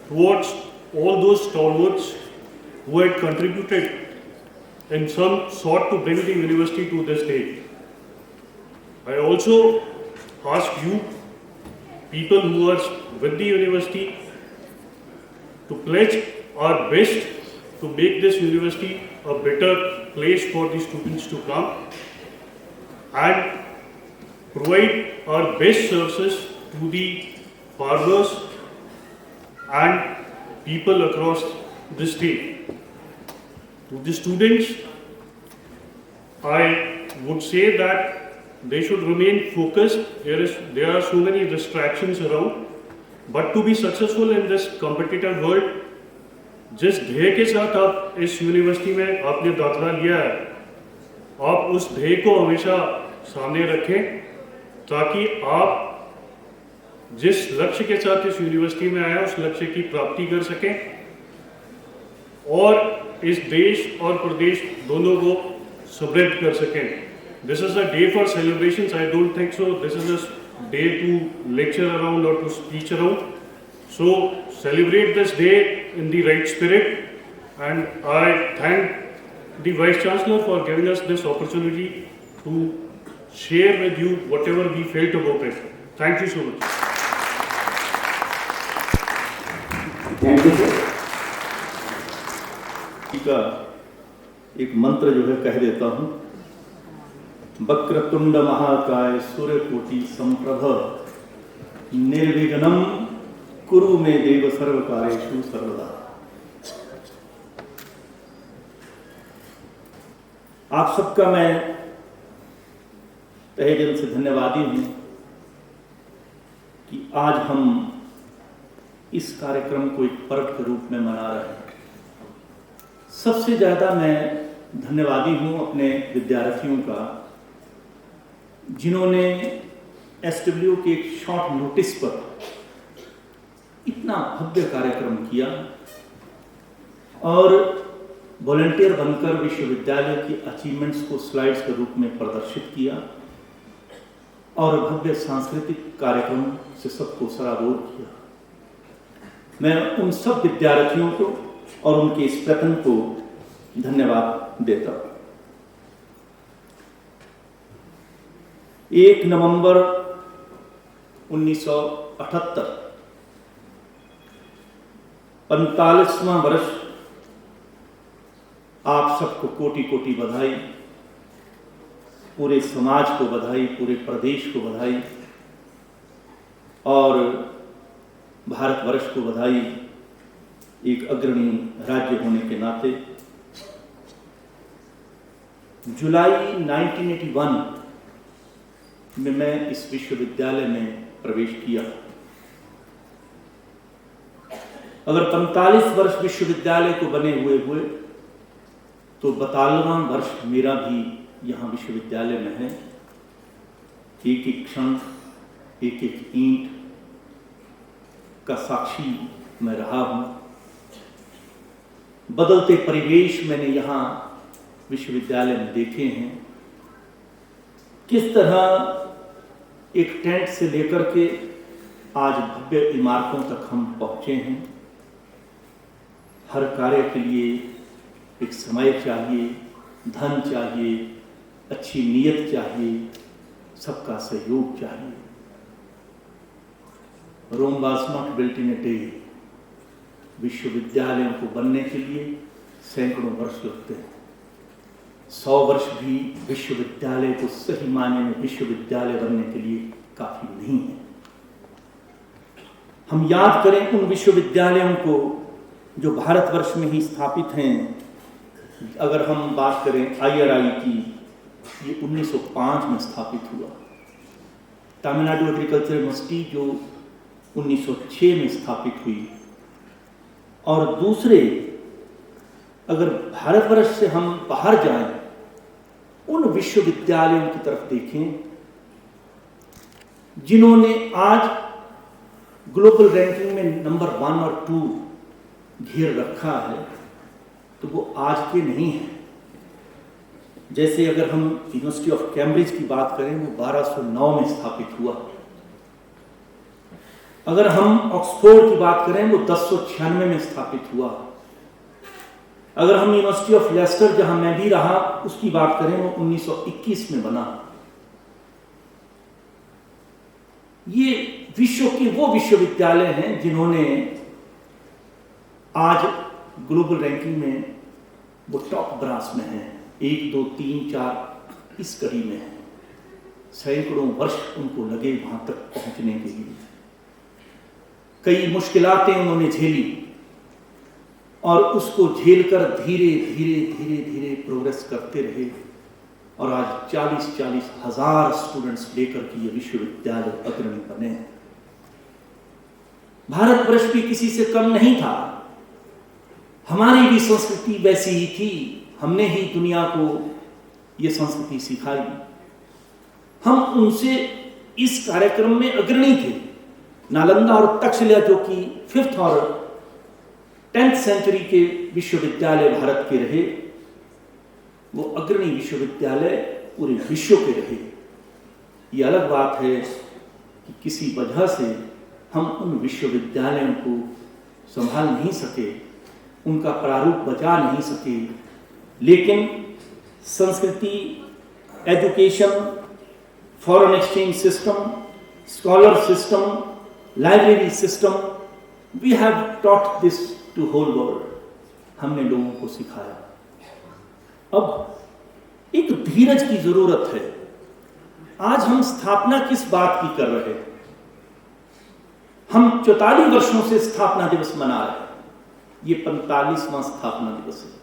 P: towards all those stalwarts who had contributed in some sort to bring the university to this day. I also ask you, people who are with the university, to pledge our best to make this university a better place for the students to come and provide our best services to the farmers and people across the state. To the students, I would say that they should remain focused. There are so many distractions around, but to be successful in this competitive world, जिस ध्येय के साथ आप इस यूनिवर्सिटी में आपने दाखिला लिया है, आप उस ध्येय को हमेशा सामने रखें ताकि आप जिस लक्ष्य के साथ इस यूनिवर्सिटी में आए उस लक्ष्य की प्राप्ति कर सकें और इस देश और प्रदेश दोनों को समृद्ध कर सकें। This is a day for celebrations. I don't think so. This is a day to lecture around or to speech around. So celebrate this day in the right spirit, and I thank the Vice Chancellor for giving us this opportunity to share with you whatever we felt about it. Thank you so much.
A: Thank you, sir.
Q: का एक मंत्र जो है कह देता हूँ। वक्रतुंड महाकाय सूर्यकोटि संप्रभ निर्विघ्नं कुरु मे देव सर्वकार्येषु सर्वदा। आप सबका मैं तहे दिल से धन्यवादी हूं कि आज हम इस कार्यक्रम को एक पर्व के रूप में मना रहे हैं। सबसे ज्यादा मैं धन्यवादी हूं अपने विद्यार्थियों का जिन्होंने SW के एक शॉर्ट नोटिस पर इतना भव्य कार्यक्रम किया और वॉलंटियर बनकर विश्वविद्यालय की अचीवमेंट्स को स्लाइड्स के रूप में प्रदर्शित किया और भव्य सांस्कृतिक कार्यक्रम से सबको सराबोर किया। मैं उन सब विद्यार्थियों को और उनके इस प्रयत्न को धन्यवाद देता हूं। 1 नवंबर 1978 45वां वर्ष। आप सबको कोटि कोटि बधाई, पूरे समाज को बधाई, पूरे प्रदेश को बधाई और भारतवर्ष को बधाई एक अग्रणी राज्य होने के नाते। जुलाई 1981 में मैं इस विश्वविद्यालय में प्रवेश किया। अगर 45 वर्ष विश्वविद्यालय को बने हुए तो 42वां वर्ष मेरा भी यहाँ विश्वविद्यालय में है, एक एक क्षण, एक एक ईंट का साक्षी मैं रहा हूँ। बदलते परिवेश मैंने यहाँ विश्वविद्यालय में देखे हैं, किस तरह एक टेंट से लेकर के आज भव्य इमारतों तक हम पहुँचे हैं। हर कार्य के लिए एक समय चाहिए, धन चाहिए, अच्छी नीयत चाहिए, सबका सहयोग चाहिए। Rome was not built in a day. विश्वविद्यालयों को बनने के लिए सैकड़ों वर्ष लगते हैं। 100 वर्ष भी विश्वविद्यालय को सही मायने में विश्वविद्यालय बनने के लिए काफी नहीं है। हम याद करें उन विश्वविद्यालयों को जो भारतवर्ष में ही स्थापित हैं। अगर हम बात करें IRI की, ये 1905 में स्थापित हुआ। तमिलनाडु एग्रीकल्चर यूनिवर्सिटी जो 1906 में स्थापित हुई। और दूसरे, अगर भारतवर्ष से हम बाहर जाएं, उन विश्वविद्यालयों की तरफ देखें जिन्होंने आज ग्लोबल रैंकिंग में नंबर 1 और 2 घेर रखा है, तो वो आज के नहीं हैं। जैसे अगर हम यूनिवर्सिटी ऑफ कैम्ब्रिज की बात करें, वो 1209 में स्थापित हुआ। अगर हम ऑक्सफोर्ड की बात करें, वो 1096 में स्थापित हुआ। अगर हम यूनिवर्सिटी ऑफ लेस्टर, जहां मैं भी रहा, उसकी बात करें, वो 1921 में बना। ये विश्व के वो विश्वविद्यालय हैं जिन्होंने आज ग्लोबल रैंकिंग में वो टॉप ब्रास में हैं। 1, 2, 3, 4 इस कड़ी में है। सैकड़ों वर्ष उनको लगे वहां तक पहुंचने के लिए। कई मुश्किलातें उन्होंने झेली और उसको झेलकर धीरे धीरे धीरे धीरे प्रोग्रेस करते रहे। और आज 40-40 हजार स्टूडेंट्स लेकर के ये विश्वविद्यालय अग्रणी बने हैं। भारतवर्ष भी किसी से कम नहीं था। हमारी भी संस्कृति वैसी ही थी। हमने ही दुनिया को ये संस्कृति सिखाई। हम उनसे इस कार्यक्रम में अग्रणी थे। नालंदा और तक्षशिला जो कि 5th और 10th सेंचुरी के विश्वविद्यालय भारत के रहे, वो अग्रणी विश्वविद्यालय पूरे विश्व के रहे। ये अलग बात है कि किसी वजह से हम उन विश्वविद्यालयों को संभाल नहीं सके, उनका प्रारूप बचा नहीं सके। लेकिन संस्कृति, education, foreign exchange system, scholar system, library system, we have taught this to whole world. हमने लोगों को सिखाया। अब एक धीरज की जरूरत है। आज हम स्थापना किस बात की कर रहे हैं? हम 44 वर्षों से स्थापना दिवस मना रहे हैं। ये 45वां स्थापना दिवस है।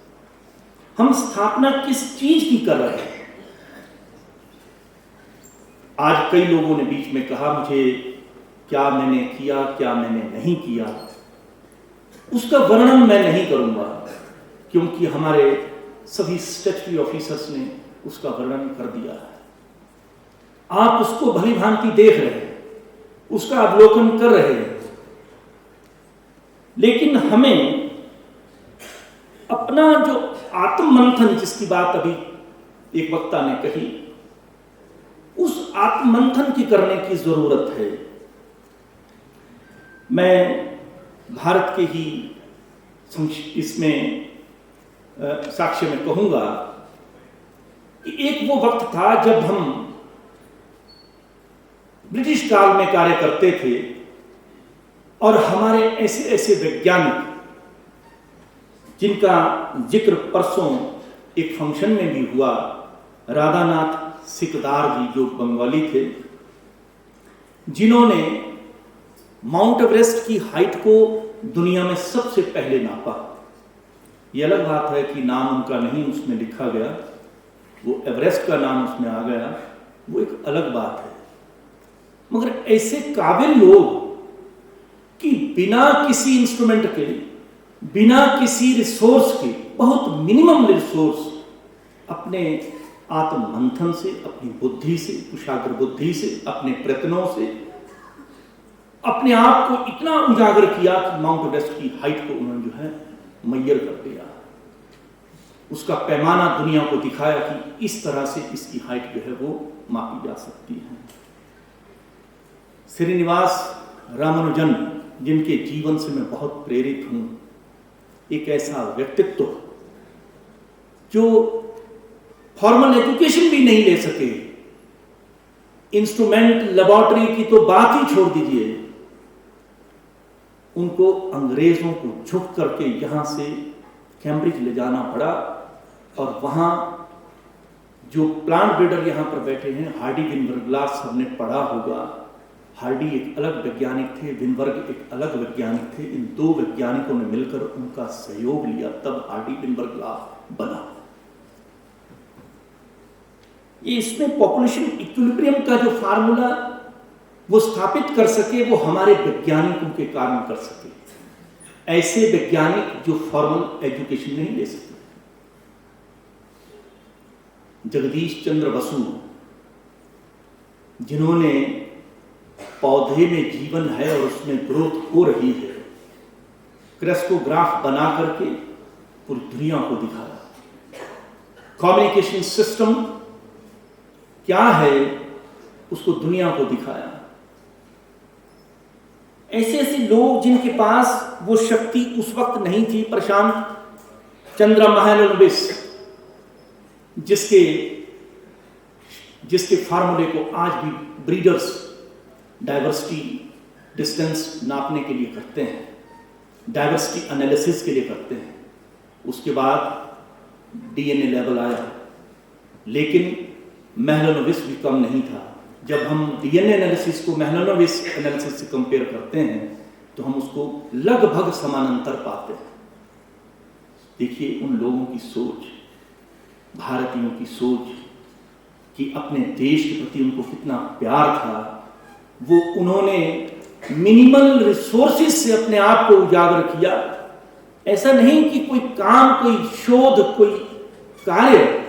Q: हम स्थापना किस चीज की कर रहे हैं? आज कई लोगों ने बीच में कहा मुझे क्या मैंने किया, क्या मैंने नहीं किया। उसका वर्णन मैं नहीं करूंगा क्योंकि हमारे सभी स्टैट्यूटरी ऑफिसर्स ने उसका वर्णन कर दिया है। आप उसको भली भांति देख रहे हैं, उसका अवलोकन कर रहे हैं। लेकिन हमें अपना जो आत्ममंथन, जिसकी बात अभी एक वक्ता ने कही, उस आत्ममंथन की करने की जरूरत है। मैं भारत के ही इसमें साक्ष्य में कहूंगा कि एक वो वक्त था जब हम ब्रिटिश काल में कार्य करते थे और हमारे ऐसे ऐसे वैज्ञानिक, जिनका जिक्र परसों एक फंक्शन में भी हुआ, राधानाथ सिकदार जी जो बंगाली थे, जिन्होंने माउंट एवरेस्ट की हाइट को दुनिया में सबसे पहले नापा। ये अलग बात है कि नाम उनका नहीं उसमें लिखा गया, वो एवरेस्ट का नाम उसमें आ गया, वो एक अलग बात है। मगर ऐसे काबिल लोग कि बिना किसी इंस्ट्रूमेंट के, बिना किसी रिसोर्स के, बहुत मिनिमम रिसोर्स, अपने आत्म मंथन से, अपनी बुद्धि से, कुशाग्र बुद्धि से, अपने प्रयत्नों से अपने आप को इतना उजागर किया कि माउंट एवरेस्ट की हाइट को उन्होंने जो है मैयर कर दिया। उसका पैमाना दुनिया को दिखाया कि इस तरह से इसकी हाइट जो है वो मापी जा सकती है। श्रीनिवास रामानुजन, जिनके जीवन से मैं बहुत प्रेरित हूं, एक ऐसा व्यक्तित्व जो फॉर्मल एजुकेशन भी नहीं ले सके, इंस्ट्रूमेंट लेबोरेटरी की तो बात ही छोड़ दीजिए, उनको अंग्रेजों को झुक करके यहां से कैम्ब्रिज ले जाना पड़ा और वहां जो प्लांट ब्रीडर यहां पर बैठे हैं, हार्डी विनबर्ग, सबने पढ़ा होगा। हार्डी एक अलग वैज्ञानिक थे, विनबर्ग एक अलग वैज्ञानिक थे। इन दो वैज्ञानिकों ने मिलकर उनका सहयोग लिया, तब हार्डी विनबर्ग बना। ये इसमें पॉपुलेशन इक्विलिब्रियम का जो फार्मूला वो स्थापित कर सके, वो हमारे वैज्ञानिकों के कारण कर सके। ऐसे वैज्ञानिक जो फॉर्मल एजुकेशन नहीं ले सके। जगदीश चंद्र बसु, जिन्होंने पौधे में जीवन है और उसमें ग्रोथ हो रही है, क्रेस्कोग्राफ बना करके पूरी दुनिया को दिखाया। कम्युनिकेशन सिस्टम क्या है उसको दुनिया को दिखाया। ऐसे ऐसे लोग जिनके पास वो शक्ति उस वक्त नहीं थी। प्रशांत चंद्र महालनोबिस, जिसके फार्मूले को आज भी ब्रीडर्स डाइवर्सिटी डिस्टेंस नापने के लिए करते हैं, डाइवर्सिटी एनालिसिस के लिए करते हैं। उसके बाद डीएनए लेवल आया, लेकिन महलनोबिस भी कम नहीं था। जब हम डीएनए एनालिसिस को महलनोबिस एनालिसिस से कंपेयर करते हैं तो हम उसको लगभग समानांतर पाते हैं। देखिए उन लोगों की सोच, भारतीयों की सोच कि अपने देश के प्रति उनको कितना प्यार था। वो उन्होंने मिनिमल रिसोर्सेज से अपने आप को उजागर किया। ऐसा नहीं कि कोई काम, कोई शोध, कोई कार्य,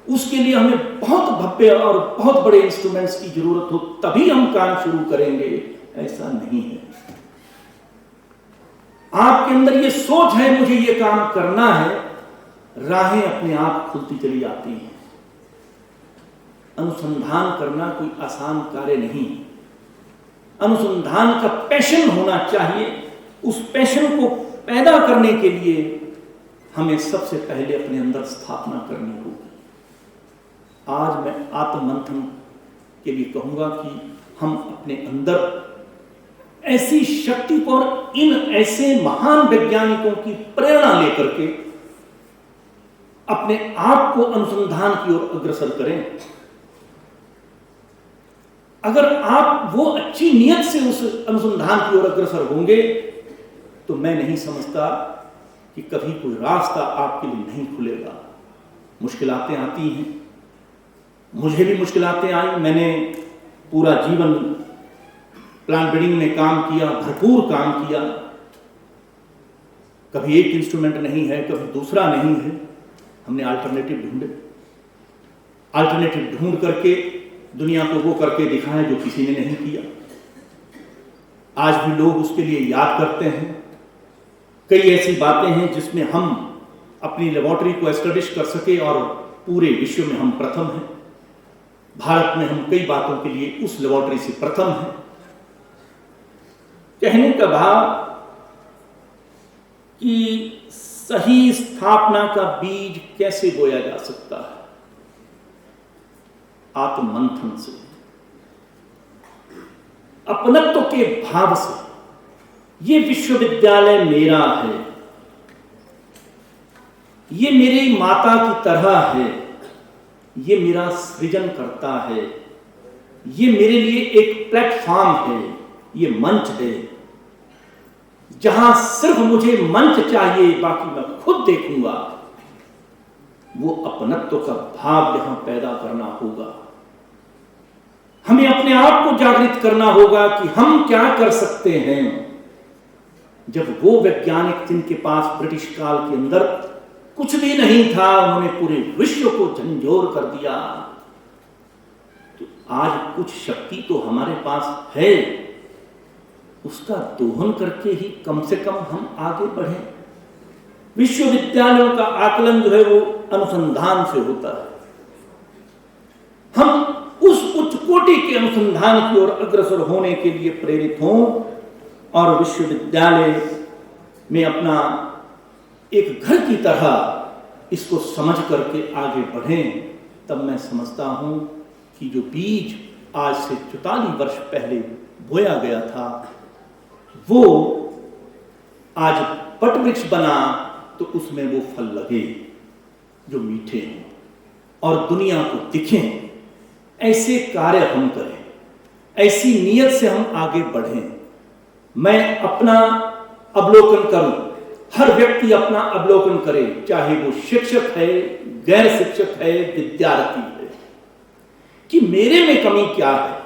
Q: उसके लिए हमें बहुत भव्य और बहुत बड़े इंस्ट्रूमेंट्स की जरूरत हो तभी हम काम शुरू करेंगे, ऐसा नहीं है। आपके अंदर ये सोच है मुझे ये काम करना है, राहें अपने आप खुलती चली जाती हैं। अनुसंधान करना कोई आसान कार्य नहीं। अनुसंधान का पैशन होना चाहिए। उस पैशन को पैदा करने के लिए हमें सबसे पहले अपने अंदर स्थापना करनी होगी। आज मैं आत्ममंथन के लिए कहूंगा कि हम अपने अंदर ऐसी शक्ति को और इन ऐसे महान वैज्ञानिकों की प्रेरणा लेकर के अपने आप को अनुसंधान की ओर अग्रसर करें। अगर आप वो अच्छी नियत से उस अनुसंधान की ओर अग्रसर होंगे तो मैं नहीं समझता कि कभी कोई रास्ता आपके लिए नहीं खुलेगा। मुश्किलातें आती हैं, मुझे भी मुश्किलातें आई। मैंने पूरा जीवन प्लांट ब्रीडिंग में काम किया, भरपूर काम किया। कभी एक इंस्ट्रूमेंट नहीं है, कभी दूसरा नहीं है। हमने अल्टरनेटिव ढूंढे, अल्टरनेटिव ढूंढ करके दुनिया को वो करके दिखाया जो किसी ने नहीं किया। आज भी लोग उसके लिए याद करते हैं। कई ऐसी बातें हैं जिसमें हम अपनी लेबोरेटरी को एस्टैब्लिश कर सके और पूरे विश्व में हम प्रथम हैं। भारत में हम कई बातों के लिए उस लेबोरेटरी से प्रथम हैं। कहने का भाव कि सही स्थापना का बीज कैसे बोया जा सकता है? आत्ममंथन से, अपनत्व के भाव से। ये विश्वविद्यालय मेरा है, ये मेरी माता की तरह है, ये मेरा सृजन करता है, ये मेरे लिए एक प्लेटफॉर्म है, ये मंच है जहां सिर्फ मुझे मंच चाहिए, बाकी मैं खुद देखूंगा। वो अपनत्व का भाव यहां पैदा करना होगा। हमें अपने आप को जागृत करना होगा कि हम क्या कर सकते हैं। जब वो वैज्ञानिक जिनके पास ब्रिटिश काल के अंदर कुछ भी नहीं था, उन्होंने पूरे विश्व को झंझोर कर दिया। तो आज कुछ शक्ति तो हमारे पास है, उसका दोहन करके ही कम से कम हम आगे बढ़ें। विश्वविद्यालयों का आकलन जो है वो अनुसंधान से होता है। हम उस उच्च कोटि के अनुसंधान की ओर अग्रसर होने के लिए प्रेरित हों और विश्वविद्यालय में अपना एक घर की तरह इसको समझ करके आगे बढ़ें। तब मैं समझता हूं कि जो बीज आज से 44 वर्ष पहले बोया गया था वो आज पटवृक्ष बना, तो उसमें वो फल लगे जो मीठे हैं और दुनिया को दिखें। ऐसे कार्य हम करें, ऐसी नीयत से हम आगे बढ़ें। मैं अपना अवलोकन करूं, हर व्यक्ति अपना अवलोकन करे, चाहे वो शिक्षक है, गैर शिक्षक है, विद्यार्थी है, कि मेरे में कमी क्या है,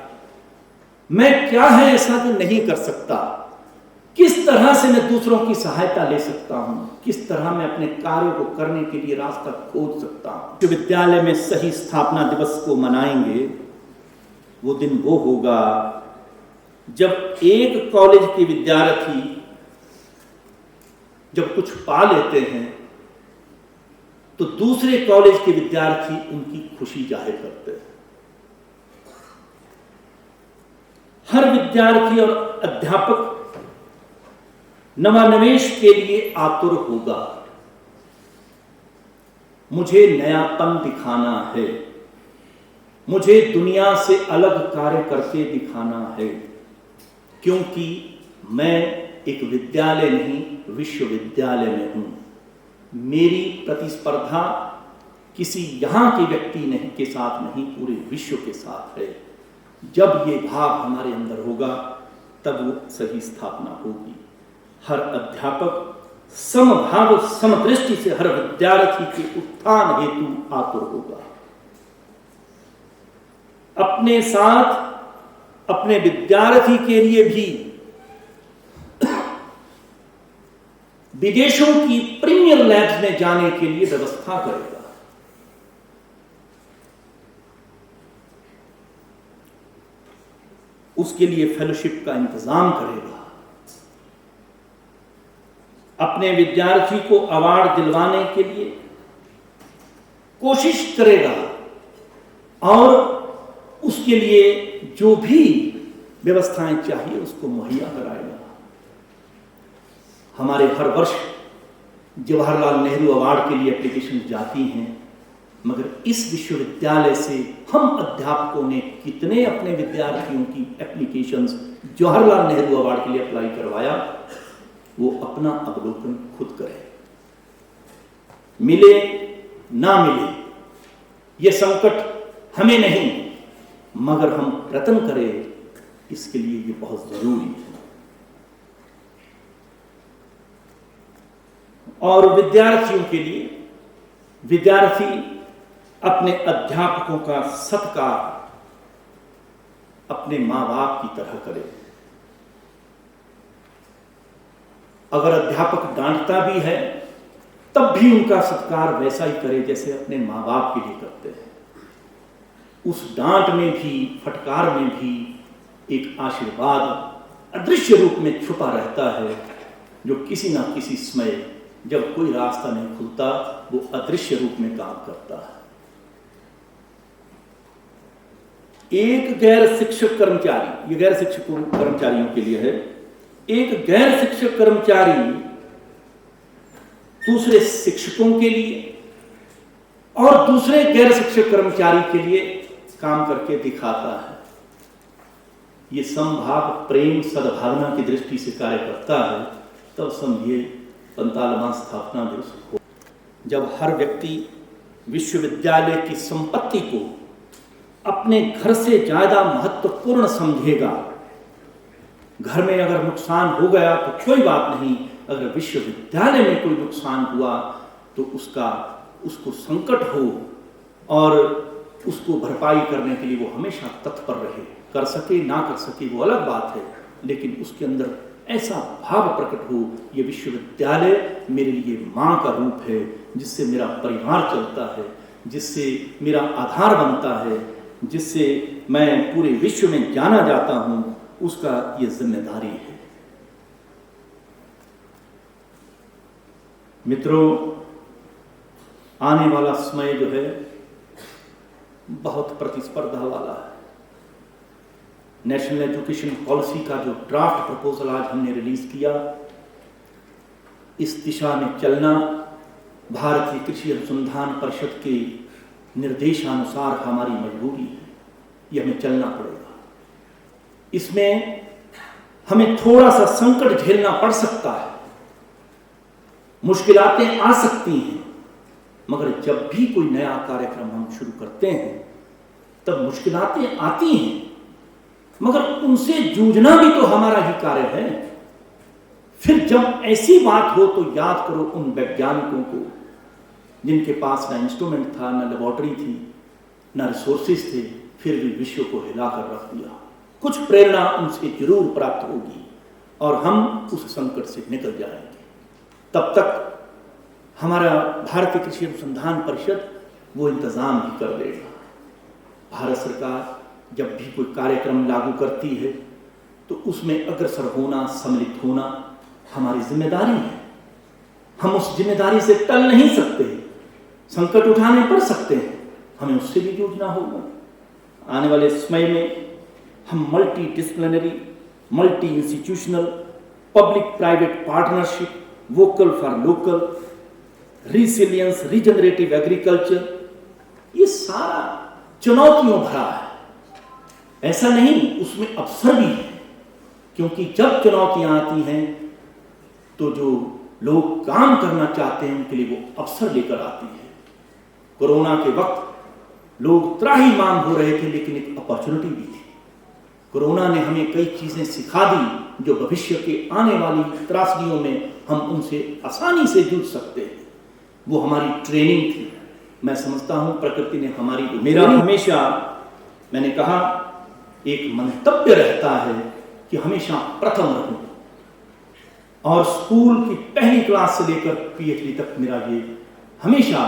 Q: मैं क्या है ऐसा जो नहीं कर सकता, किस तरह से मैं दूसरों की सहायता ले सकता हूं, किस तरह मैं अपने कार्यों को करने के लिए रास्ता खोज सकता हूं। विश्वविद्यालय में सही स्थापना दिवस को मनाएंगे, वो दिन वो होगा जब एक कॉलेज के विद्यार्थी जब कुछ पा लेते हैं तो दूसरे कॉलेज के विद्यार्थी उनकी खुशी जाहिर करते हैं। हर विद्यार्थी और अध्यापक नवानिवेश के लिए आतुर होगा। मुझे नयापन दिखाना है, मुझे दुनिया से अलग कार्य करके दिखाना है, क्योंकि मैं एक विद्यालय नहीं विश्वविद्यालय में हूं। मेरी प्रतिस्पर्धा किसी यहां के व्यक्ति नहीं के साथ नहीं, पूरे विश्व के साथ है। जब ये भाव हमारे अंदर होगा तब वो सही स्थापना होगी। हर अध्यापक समभाव समदृष्टि से हर विद्यार्थी के उत्थान हेतु आतुर होगा। अपने साथ अपने विद्यार्थी के लिए भी विदेशों की प्रीमियर लैब्स में जाने के लिए व्यवस्था करेगा। उसके लिए फेलोशिप का इंतजाम करेगा। अपने विद्यार्थी को अवार्ड दिलवाने के लिए कोशिश करेगा और उसके लिए जो भी व्यवस्थाएं चाहिए उसको मुहैया कराएगा। हमारे हर वर्ष जवाहरलाल नेहरू अवार्ड के लिए एप्लीकेशन जाती हैं, मगर इस विश्वविद्यालय से हम अध्यापकों ने कितने अपने विद्यार्थियों की एप्लीकेशंस जवाहरलाल नेहरू अवार्ड के लिए अप्लाई करवाया, वो अपना अवलोकन खुद करे। मिले ना मिले ये संकट हमें नहीं, मगर हम प्रयत्न करें, इसके लिए ये बहुत जरूरी है। और विद्यार्थियों के लिए विद्यार्थी अपने अध्यापकों का सत्कार अपने मां बाप की तरह करे। अगर अध्यापक डांटता भी है तब भी उनका सत्कार वैसा ही करे जैसे अपने मां बाप के लिए करते हैं। उस डांट में भी, फटकार में भी एक आशीर्वाद अदृश्य रूप में छुपा रहता है, जो किसी ना किसी समय जब कोई रास्ता नहीं खुलता वो अदृश्य रूप में काम करता है। एक गैर शिक्षक कर्मचारी, ये गैर शिक्षक कर्मचारियों के लिए है, एक गैर शिक्षक कर्मचारी दूसरे शिक्षकों के लिए और दूसरे गैर शिक्षक कर्मचारी के लिए काम करके दिखाता है। ये समभाव प्रेम सद्भावना की दृष्टि से कार्य करता है, तब समझिए 45वां स्थापना दिवस हो। जब हर व्यक्ति विश्वविद्यालय की संपत्ति को अपने घर से ज्यादा महत्वपूर्ण समझेगा। घर में अगर नुकसान हो गया तो कोई बात नहीं, अगर विश्वविद्यालय में कोई नुकसान हुआ तो उसको संकट हो और उसको भरपाई करने के लिए वो हमेशा तत्पर रहे। कर सके ना कर सके वो अलग बात है, लेकिन उसके अंदर ऐसा भाव प्रकट हो, ये विश्वविद्यालय मेरे लिए माँ का रूप है, जिससे मेरा परिवार चलता है, जिससे मेरा आधार बनता है, जिससे मैं पूरे विश्व में जाना जाता हूँ, उसका ये जिम्मेदारी है। मित्रों, आने वाला समय जो है बहुत प्रतिस्पर्धा वाला है। नेशनल एजुकेशन पॉलिसी का जो ड्राफ्ट प्रपोजल आज हमने रिलीज किया, इस दिशा में चलना भारतीय कृषि अनुसंधान परिषद के निर्देशानुसार हमारी मजबूरी है, ये हमें चलना पड़ेगा। इसमें हमें थोड़ा सा संकट झेलना पड़ सकता है, मुश्किलातें आ सकती हैं, मगर जब भी कोई नया कार्यक्रम हम शुरू करते हैं तब मुश्किलातें आती हैं, मगर उनसे जूझना भी तो हमारा ही कार्य है। फिर जब ऐसी बात हो तो याद करो उन वैज्ञानिकों को जिनके पास ना इंस्ट्रूमेंट था, ना लेबोरेटरी थी, ना रिसोर्सेज थे, फिर भी विश्व को हिलाकर रख दिया। कुछ प्रेरणा उनसे जरूर प्राप्त होगी और हम उस संकट से निकल जाएंगे। तब तक हमारा भारतीय कृषि अनुसंधान परिषद वो इंतजाम भी कर देगा। भारत सरकार जब भी कोई कार्यक्रम लागू करती है तो उसमें अग्रसर होना, सम्मिलित होना हमारी जिम्मेदारी है। हम उस जिम्मेदारी से टल नहीं सकते, संकट उठाने पड़ सकते हैं, हमें उससे भी जूझना होगा। आने वाले समय में हम multi disciplinary, multi institutional, public private partnership, vocal for local, resilience, regenerative agriculture, ये सारा चुनौतियों भरा है। ऐसा नहीं, उसमें अवसर भी है, क्योंकि जब चुनौतियां आती हैं तो जो लोग काम करना चाहते हैं उनके लिए वो अवसर लेकर आती है। कोरोना के वक्त लोग त्राहिमाम हो रहे थे, लेकिन एक अपॉर्चुनिटी भी थी। कोरोना ने हमें कई चीजें सिखा दी जो भविष्य के आने वाली त्रासदियों में हम उनसे आसानी से जूझ सकते हैं। वो हमारी ट्रेनिंग थी। मैं समझता हूं प्रकृति ने हमारी, मेरा हमेशा, मैंने कहा, एक मंतव्य रहता है कि हमेशा प्रथम रहूं, और स्कूल की पहली क्लास से लेकर पीएचडी तक मेरा ये हमेशा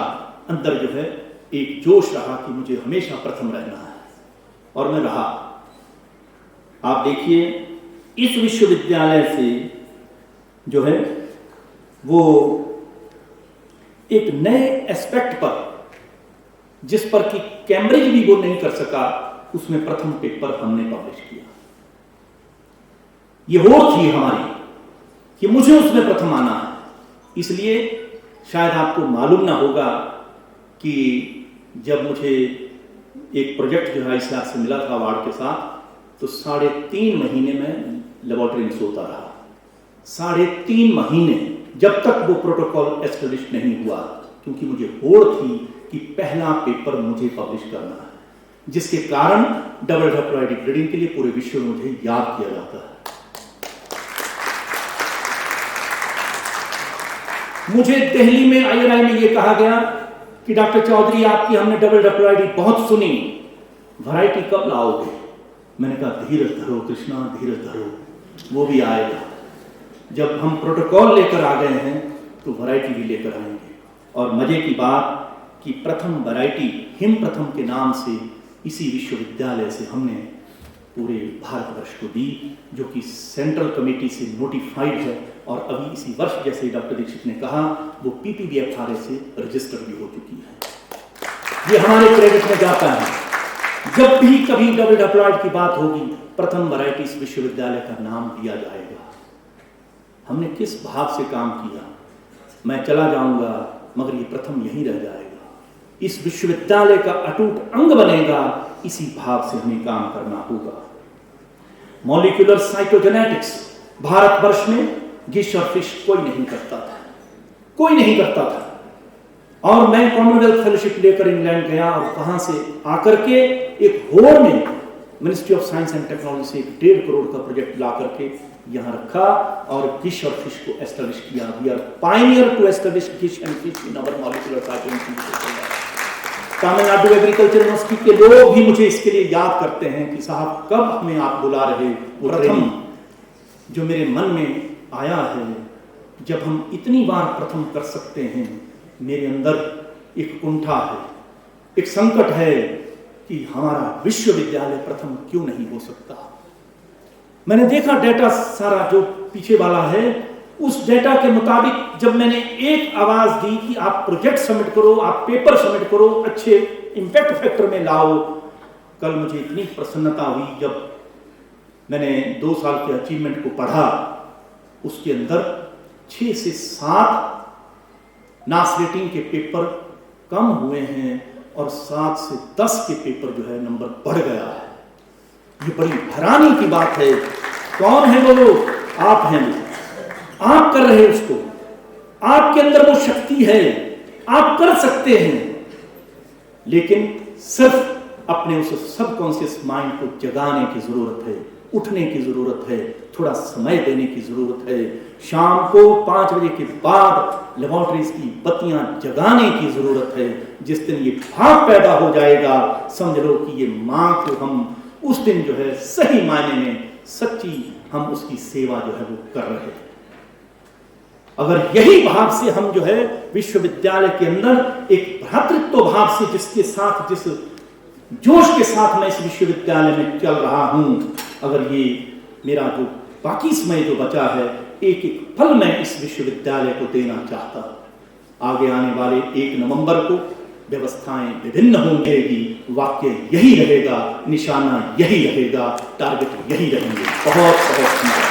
Q: अंदर जो है एक जोश रहा कि मुझे हमेशा प्रथम रहना है, और मैं रहा। आप देखिए, इस विश्वविद्यालय से जो है वो एक नए एस्पेक्ट पर, जिस पर कि कैम्ब्रिज भी वो नहीं कर सका, उसमें प्रथम पेपर हमने पब्लिश किया। ये होड़ थी हमारी कि मुझे उसमें प्रथम आना है। इसलिए शायद आपको मालूम ना होगा कि जब मुझे एक प्रोजेक्ट जो है ICAR से मिला था अवार्ड के साथ, तो 3.5 महीने में लेबोरेटरी में सोता रहा। 3.5 महीने, जब तक वो प्रोटोकॉल एस्टेब्लिश नहीं हुआ, क्योंकि मुझे होड़ थी कि पहला पेपर मुझे पब्लिश करना है, जिसके कारण डबल डिप्लॉयड ब्रीडिंग के लिए पूरे विश्व में मुझे याद किया जाता है। मुझे दिल्ली में INI में ये कहा गया कि डॉक्टर चौधरी, आपकी हमने डबल डिप्लॉयड बहुत सुनी, वैरायटी कब लाओगे? मैंने कहा धीरज धरो कृष्णा, धीरज धरो, वो भी आएगा। जब हम प्रोटोकॉल लेकर आ गए हैं तो वैरायटी भी लेकर आएंगे। और मजे की बात कि प्रथम वैरायटी हिम प्रथम के नाम से इसी विश्वविद्यालय से हमने पूरे भारतवर्ष को दी, जो कि सेंट्रल कमेटी से नोटिफाइड है, और अभी इसी वर्ष, जैसे डॉक्टर दीक्षित ने कहा, वो PPBFRA से रजिस्टर्ड भी हो चुकी है। ये हमारे क्रेडिट में जाता है। जब भी कभी डबल डिप्लॉयड की बात होगी, प्रथम वैरायटी इस विश्वविद्यालय का नाम दिया जाएगा। हमने किस भाव से काम किया, मैं चला जाऊंगा मगर ये प्रथम यहीं रह जाएगा, इस विश्वविद्यालय का अटूट अंग बनेगा, इसी भाव से हमें काम करना होगा। मॉलिक्यूलर साइटोजेनेटिक्स भारतवर्ष में गिश और फिश कोई नहीं करता था, कोई नहीं करता था। और मैं कॉमनवेल्थ फेलोशिप लेकर इंग्लैंड गया, और वहां से आकर के एक होड़ में ministry of science and technology से 1.5 करोड़ का प्रोजेक्ट ला करके यहाँ रखा और गिश और फिश को एस्टेब्लिश किया। We are pioneer to establish GISH and FISH in our molecular cytogenetics. Tamil Nadu agriculture university के लोग भी मुझे इसके लिए याद करते हैं कि साहब कब हमें आप बुला रहे। प्रथम जो मेरे मन में आया है, जब हम इतनी बार प्रथम कर सकते हैं, मेरे अंदर एक कुंठा है, एक संकट है कि हमारा विश्वविद्यालय प्रथम क्यों नहीं हो सकता। मैंने देखा डेटा सारा जो पीछे वाला है, उस डेटा के मुताबिक जब मैंने एक आवाज दी कि आप प्रोजेक्ट सबमिट करो, आप पेपर सबमिट करो, अच्छे इंपैक्ट फैक्टर में लाओ, कल मुझे इतनी प्रसन्नता हुई जब मैंने 2 साल के अचीवमेंट को पढ़ा। उसके अंदर 6 से 7 नास रेटिंग के पेपर कम हुए हैं और 7 से 10 के पेपर जो है नंबर बढ़ गया है। ये बड़ी हैरानी की बात है। कौन है वो लोग? आप हैं। आप कर रहे हैं उसको, आपके अंदर वो शक्ति है, आप कर सकते हैं, लेकिन सिर्फ अपने उस सबकॉन्शियस माइंड को जगाने की जरूरत है, उठने की जरूरत है, थोड़ा समय देने की जरूरत है। शाम को 5 बजे के बाद लेबोरेटरीज की बत्तियां जगाने की जरूरत है। जिस दिन ये भाव पैदा हो जाएगा, समझ लो कि ये मां को हम उस दिन जो है सही मायने में सच्ची हम उसकी सेवा जो है वो कर रहे हैं। अगर यही भाव से हम जो है विश्वविद्यालय के अंदर एक भ्रातृत्व भाव से, जिसके साथ, जिस जोश के साथ मैं इस विश्वविद्यालय में चल रहा हूं, अगर ये मेरा जो बाकी समय जो बचा है, एक एक पल मैं इस विश्वविद्यालय को देना चाहता हूं। आगे आने वाले 1 नवंबर को व्यवस्थाएं विभिन्न होंगी, वाक्य यही रहेगा, निशाना यही रहेगा, टारगेट यही रहेंगे। बहुत बहुत